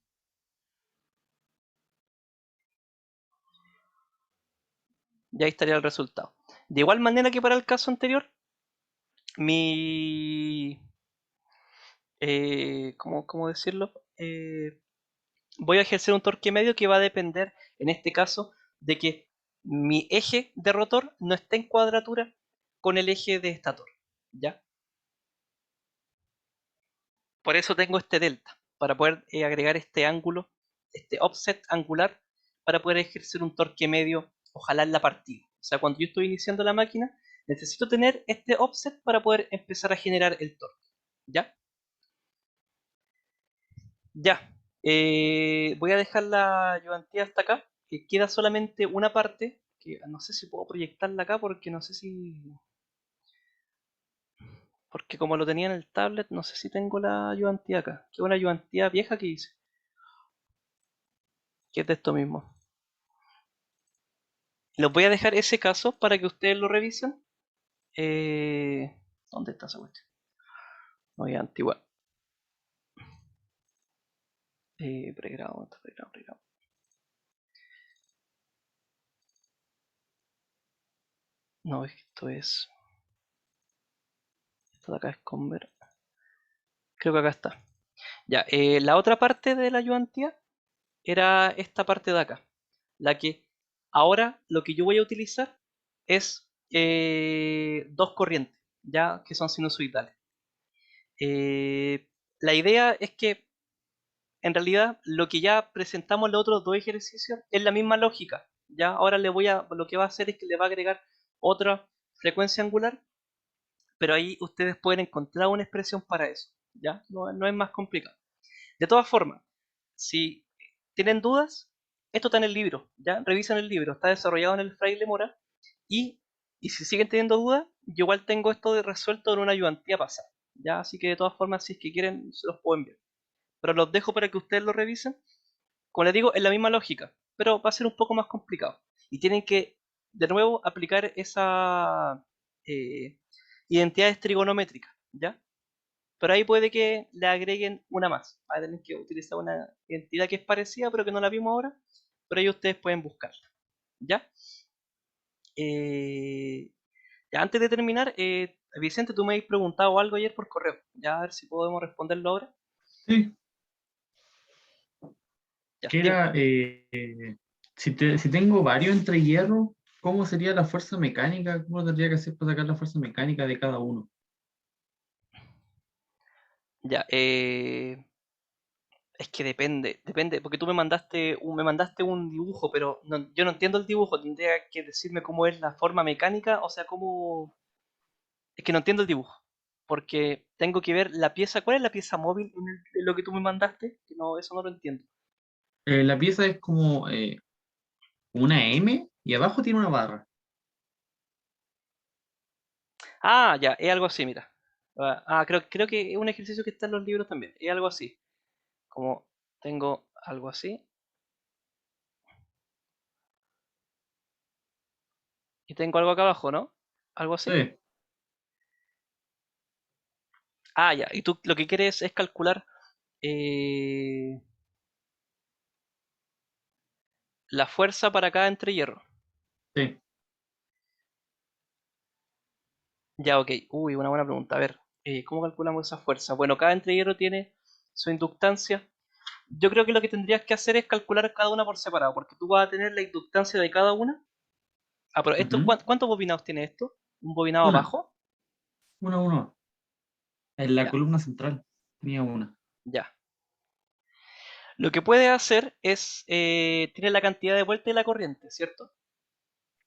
Y ahí estaría el resultado. De igual manera que para el caso anterior, mi... ¿cómo decirlo? Voy a ejercer un torque medio que va a depender, en este caso, de que mi eje de rotor no esté en cuadratura con el eje de estator. ¿Ya? Por eso tengo este delta, para poder agregar este ángulo, este offset angular, para poder ejercer un torque medio, ojalá en la partida. O sea, cuando yo estoy iniciando la máquina, necesito tener este offset para poder empezar a generar el torque. ¿Ya? Ya. Voy a dejar la ayudantía hasta acá, que queda solamente una parte, que no sé si puedo proyectarla acá, porque no sé si... Porque como lo tenía en el tablet, no sé si tengo la ayudantía acá. Que es una ayudantía vieja que hice, que es de esto mismo. Les voy a dejar ese caso para que ustedes lo revisen. ¿Dónde está esa cuestión? Muy antigua. Pregrado, pregrado. No, esto es... Esto de acá es Convert. Creo que acá está. Ya, la otra parte de la ayudantía era esta parte de acá. La que ahora lo que yo voy a utilizar es dos corrientes, ya que son sinusoidales. La idea es que en realidad lo que ya presentamos en los otros dos ejercicios es la misma lógica. Ya ahora lo que va a hacer es que le va a agregar otra frecuencia angular, pero ahí ustedes pueden encontrar una expresión para eso. Ya no es más complicado. De todas formas, si tienen dudas, esto está en el libro. Ya revisen el libro, está desarrollado en el Fraile Mora. Y, y si siguen teniendo dudas, yo igual tengo esto de resuelto en una ayudantía pasada. Ya, así que de todas formas, si es que quieren, se los puedo enviar. Pero los dejo para que ustedes lo revisen. Como les digo, es la misma lógica, pero va a ser un poco más complicado. Y tienen que, de nuevo, aplicar esa identidades trigonométricas, ¿ya? Pero ahí puede que le agreguen una más. Va a tener que utilizar una identidad que es parecida, pero que no la vimos ahora. Pero ahí ustedes pueden buscarla, ¿ya? Eh, ya antes de terminar, Vicente, tú me habéis preguntado algo ayer por correo. Ya a ver si podemos responderlo ahora. Sí, Ya, que dime. era, si tengo varios entre hierro, ¿cómo sería la fuerza mecánica? ¿Cómo tendría que hacer para sacar la fuerza mecánica de cada uno? Ya, es que depende, porque tú me mandaste un dibujo, pero yo no entiendo el dibujo, tendría que decirme cómo es la forma mecánica, o sea, es que no entiendo el dibujo, porque tengo que ver la pieza, ¿cuál es la pieza móvil en lo que tú me mandaste? Que no, eso no lo entiendo. La pieza es como una M y abajo tiene una barra. Ah, ya, es algo así, mira. Creo que es un ejercicio que está en los libros también. Es algo así. Como tengo algo así y tengo algo acá abajo, ¿no? Algo así. Sí, Ah, ya. Y tú lo que quieres es calcular eh, la fuerza para cada entrehierro. sí, Ya, ok. Uy, una buena pregunta. A ver, ¿cómo calculamos esa fuerza? Bueno, cada entrehierro tiene su inductancia. Yo creo que lo que tendrías que hacer es calcular cada una por separado, porque tú vas a tener la inductancia de cada una. Ah, pero esto, ujú. ¿cuántos bobinados tiene esto? ¿Un bobinado Una, abajo? una. En la Ya, columna central tenía una. ya. Lo que puede hacer es, tiene la cantidad de vuelta y la corriente, ¿cierto?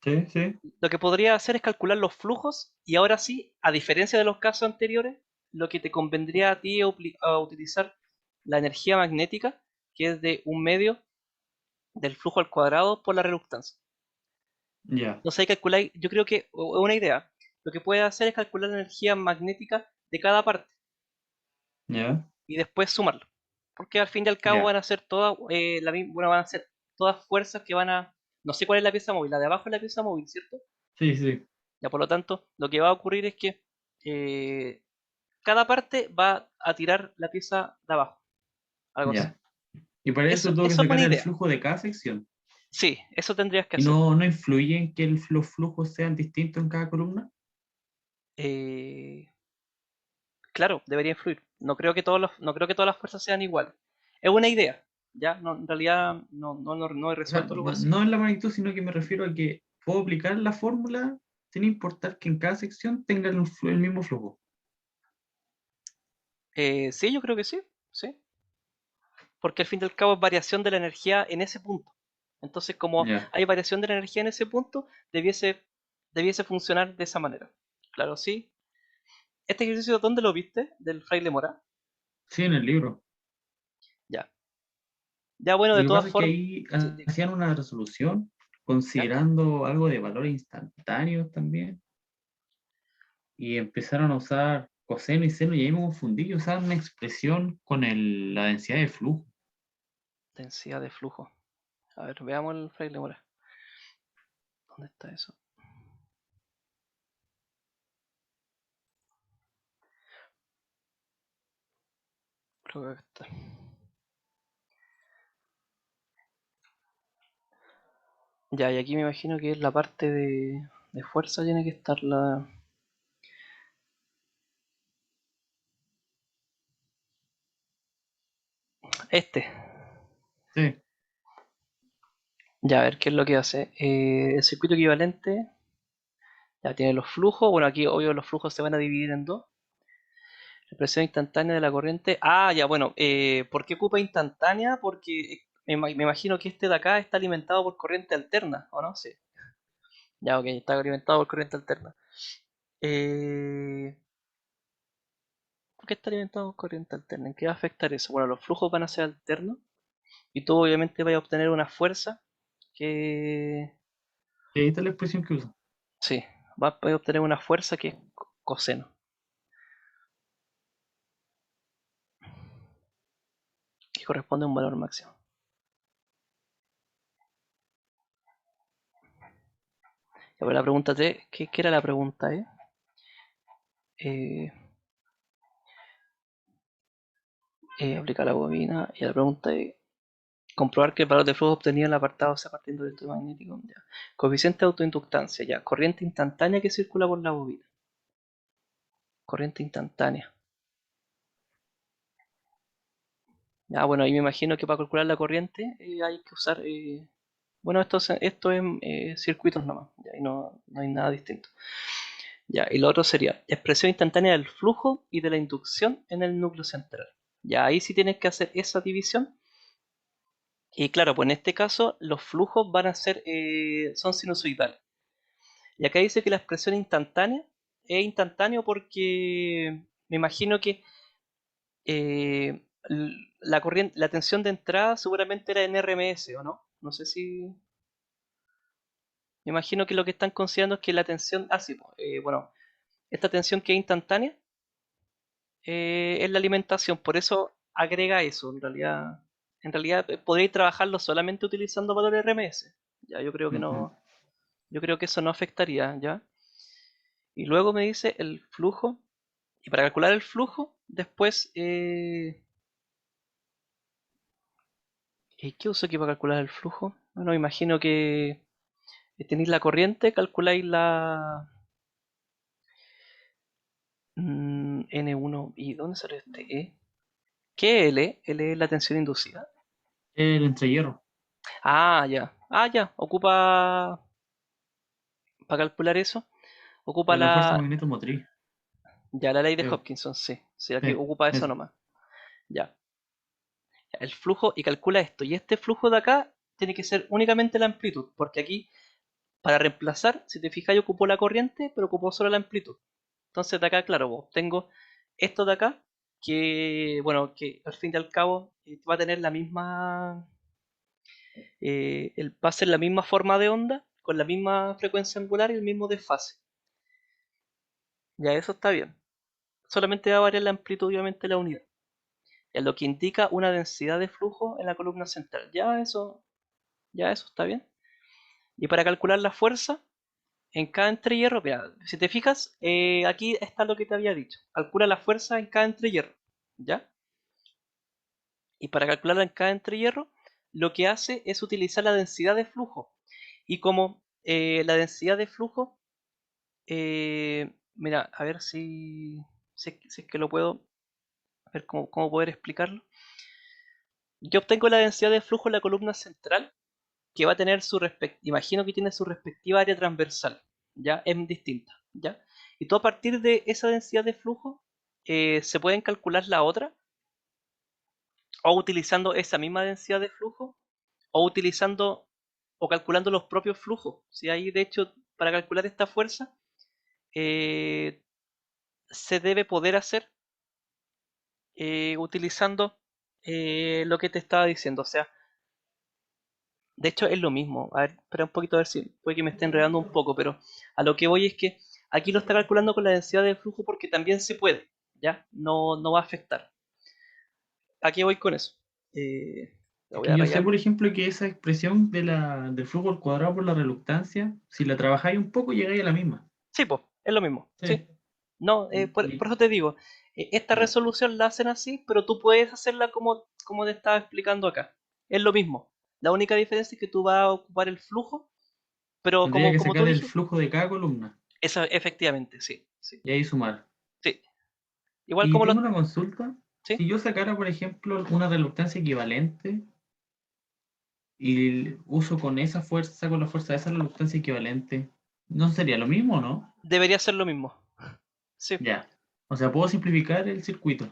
Sí, sí, Lo que podría hacer es calcular los flujos y ahora sí, a diferencia de los casos anteriores, lo que te convendría a ti es a utilizar la energía magnética, que es de un medio del flujo al cuadrado por la reluctancia. ya, Entonces ahí calculáis, yo creo que, o una idea, lo que puede hacer es calcular la energía magnética de cada parte ya, y después sumarlo. Porque al fin y al cabo ya. van a ser todas, bueno, van a ser todas fuerzas que van a, no sé cuál es la pieza móvil, la de abajo es la pieza móvil, ¿cierto? Sí, sí, Ya por lo tanto, lo que va a ocurrir es que eh, cada parte va a tirar la pieza de abajo, algo así. ya. Y para eso tengo que Eso es sacar una el idea. flujo de cada sección. Sí, eso tendrías que ¿Y hacer. no influye en que los flujos sean distintos en cada columna? Eh, claro, debería influir. No creo que todas las fuerzas sean iguales. Es una idea, ¿ya? No, en realidad no he O sea, resuelto algo no, así. no en la magnitud, sino que me refiero a que puedo aplicar la fórmula sin importar que en cada sección tenga el mismo flujo. Sí, yo creo que sí, sí. Porque al fin y al cabo es variación de la energía en ese punto. Entonces, como Ya. hay variación de la energía en ese punto, debiese funcionar de esa manera. Claro, sí. ¿Este ejercicio dónde lo viste? ¿Del fraile Mora? Sí, en el libro. Ya. Ya, bueno, Lo de que todas pasa es que formas. ahí Sí, hacían una resolución ¿ya? considerando algo de valores instantáneos también. Y empezaron a usar coseno y seno y ahí me confundí y usaban una expresión con la densidad de flujo. Densidad de flujo. A ver, veamos el fraile Mora. ¿Dónde está eso? Creo que acá está. Ya, y aquí me imagino que es la parte de fuerza tiene que estar la. Este. Sí, Ya, a ver qué es lo que hace. El circuito equivalente ya tiene los flujos. Bueno, aquí obvio los flujos se van a dividir en dos. La presión instantánea de la corriente. Ah, ya, bueno. ¿Por qué ocupa instantánea? Porque me imagino que este de acá está alimentado por corriente alterna, ¿o no? Sí. Ya, ok, está alimentado por corriente alterna. Eh, ¿Por qué está alimentado por corriente alterna? ¿En qué va a afectar eso? Bueno, los flujos van a ser alternos y tú obviamente vas a obtener una fuerza que. y ahí está la expresión que usa. Sí, vas a obtener una fuerza que es coseno, que corresponde a un valor máximo. Ya, pero la pregunta 3, ¿qué era la pregunta, eh? Eh, Aplicar la bobina. Y la pregunta es, comprobar que el valor de flujo obtenido en el apartado sea partiendo del estudio magnético. Ya. Coeficiente de autoinductancia, ya. Corriente instantánea que circula por la bobina. Corriente instantánea. Ya, bueno, ahí me imagino que para calcular la corriente hay que usar. Bueno, esto es circuitos nomás. Ya, y no hay nada distinto. Ya, y lo otro sería expresión instantánea del flujo y de la inducción en el núcleo central. Ya, ahí sí tienes que hacer esa división. Y claro, pues en este caso los flujos van a ser, son sinusoidales. Y acá dice que la expresión instantánea es instantáneo porque me imagino que la corriente, la tensión de entrada seguramente era en RMS, ¿o no? No sé si. Me imagino que lo que están considerando es que la tensión. Ah, sí, pues, bueno. esta tensión que es instantánea, es la alimentación. Por eso agrega eso. En realidad podréis trabajarlo solamente utilizando valores RMS. Ya, yo creo que Ujú. no, yo creo que eso no afectaría, ¿ya? Y luego me dice el flujo. Y para calcular el flujo, después, ¿qué uso aquí para calcular el flujo? Bueno, imagino que tenéis la corriente, calculáis la N1. ¿Y dónde sale este E? ¿Qué es L? L es la tensión inducida. El entrehierro, Ah, ya. Ah, ya. Ocupa, para calcular eso, ocupa la fuerza la, magnetomotriz. ya la ley de Creo. Hopkinson, sí. Sí, aquí Sí, ocupa eso eso. nomás. Ya. El flujo y calcula esto. Y este flujo de acá tiene que ser únicamente la amplitud, porque aquí, para reemplazar, si te fijas, yo ocupo la corriente, pero ocupo solo la amplitud. Entonces de acá, claro, vos, tengo esto de acá, que, bueno, que al fin y al cabo va a tener la misma, va a ser la misma forma de onda, con la misma frecuencia angular y el mismo desfase. Ya eso está bien. Solamente va a variar la amplitud, obviamente, la unidad. Es lo que indica una densidad de flujo en la columna central. Ya eso está bien. Y para calcular la fuerza en cada entrehierro, mira, si te fijas, aquí está lo que te había dicho. Calcula la fuerza en cada entrehierro, ¿ya? Y para calcularla en cada entrehierro, lo que hace es utilizar la densidad de flujo. Y como la densidad de flujo, mira, a ver si es que lo puedo, a ver cómo poder explicarlo. Yo obtengo la densidad de flujo en la columna central, que va a tener imagino que tiene su respectiva área transversal, ¿ya? Es distinta, ¿ya? Y todo a partir de esa densidad de flujo, se pueden calcular la otra, o utilizando esa misma densidad de flujo, o utilizando, o calculando los propios flujos. Si hay, de hecho, para calcular esta fuerza, eh, se debe poder hacer utilizando lo que te estaba diciendo. O sea, de hecho es lo mismo. A ver, espera un poquito a ver si puede que me esté enredando un poco, pero a lo que voy es que aquí lo está calculando con la densidad de flujo porque también se puede, ¿ya? No va a afectar. Aquí voy con eso. Lo Es voy que a yo sé, rayar. por ejemplo, que esa expresión del flujo al cuadrado por la reluctancia, si la trabajáis un poco, llegáis a la misma. Sí, pues, es lo mismo, sí. Sí. No, por eso te digo, esta Ya, resolución la hacen así, pero tú puedes hacerla como te estaba explicando acá. Es lo mismo. La única diferencia es que tú vas a ocupar el flujo, pero tendría como, que como tú sacar el dijiste, flujo de cada columna eso efectivamente, sí, sí, y ahí sumar. sí. Igual Y como tengo lo... una consulta. Sí, Si yo sacara, por ejemplo, una reluctancia equivalente y uso con esa fuerza, saco la fuerza de esa reluctancia equivalente, ¿no sería lo mismo, no? debería ser lo mismo. Sí. Ya. O sea, puedo simplificar el circuito.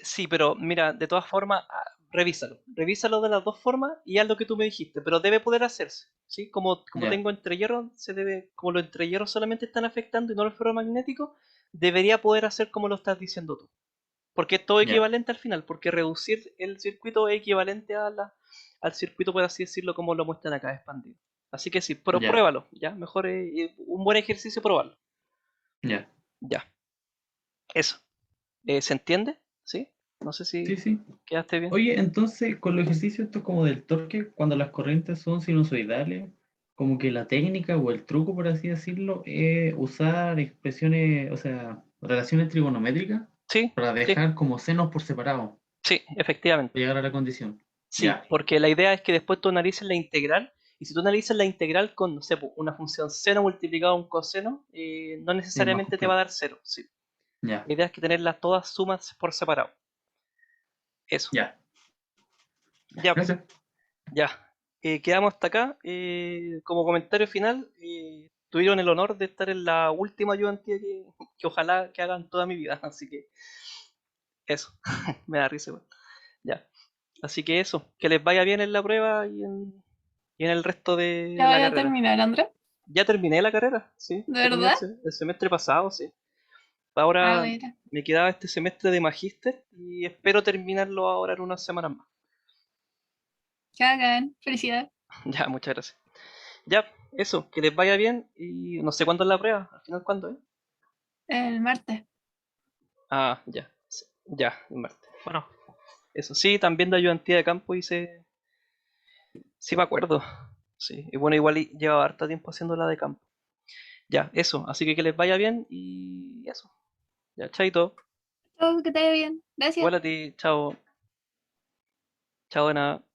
Sí, pero mira, de todas formas, revísalo. Revísalo de las dos formas y haz lo que tú me dijiste, pero debe poder hacerse, ¿sí? Como Ya, tengo entrehierros, como los entrehierros solamente están afectando y no los ferromagnéticos, debería poder hacer como lo estás diciendo tú. Porque es todo ya, equivalente al final, porque reducir el circuito es equivalente al circuito, por así decirlo, como lo muestran acá, expandido. Así que sí, pero ya, pruébalo, ¿ya? Mejor un buen ejercicio probarlo. ya. Ya, eso. ¿Se entiende? ¿Sí? No sé Sí, si sí. quedaste bien. Oye, entonces, con los ejercicios estos como del torque, cuando las corrientes son sinusoidales, como que la técnica o el truco, por así decirlo, es usar expresiones, o sea, relaciones trigonométricas Sí, para sí, dejar como senos por separado, sí, para efectivamente. llegar a la condición. Sí, Ya, porque la idea es que después tú analices la integral, y si tú analizas la integral con, no sé, una función seno multiplicado a un coseno, no es más necesariamente te va a complejo. dar cero. Sí. Ya, La idea es que tenerlas todas sumas por separado. Eso. ya. Ya, Gracias. ya. Quedamos hasta acá. Como comentario final, tuvieron el honor de estar en la última ayudantía que ojalá que hagan toda mi vida. Así que eso, me da risa, igual. Ya. Así que eso, que les vaya bien en la prueba y en el resto de Ya la vaya a carrera. terminar, André. Ya terminé la carrera, sí, ¿De terminé verdad? el semestre pasado, sí. A Ahora ver. me quedaba este semestre de magíster y espero terminarlo ahora en unas semanas más. Que hagan. Felicidades. Ya, muchas gracias. Ya, eso, que les vaya bien y no sé cuándo es la prueba, al final cuándo es. El martes. Ah, ya. Sí, ya, el martes. Bueno, eso sí, también de ayudantía de campo hice. Sí, me acuerdo. Sí, y bueno, igual llevaba harto tiempo haciendo la de campo. Ya, eso. Así que les vaya bien y eso. Ya, chaito. Todo que te vaya bien. Gracias. Igual a ti, chao. Chao, de nada.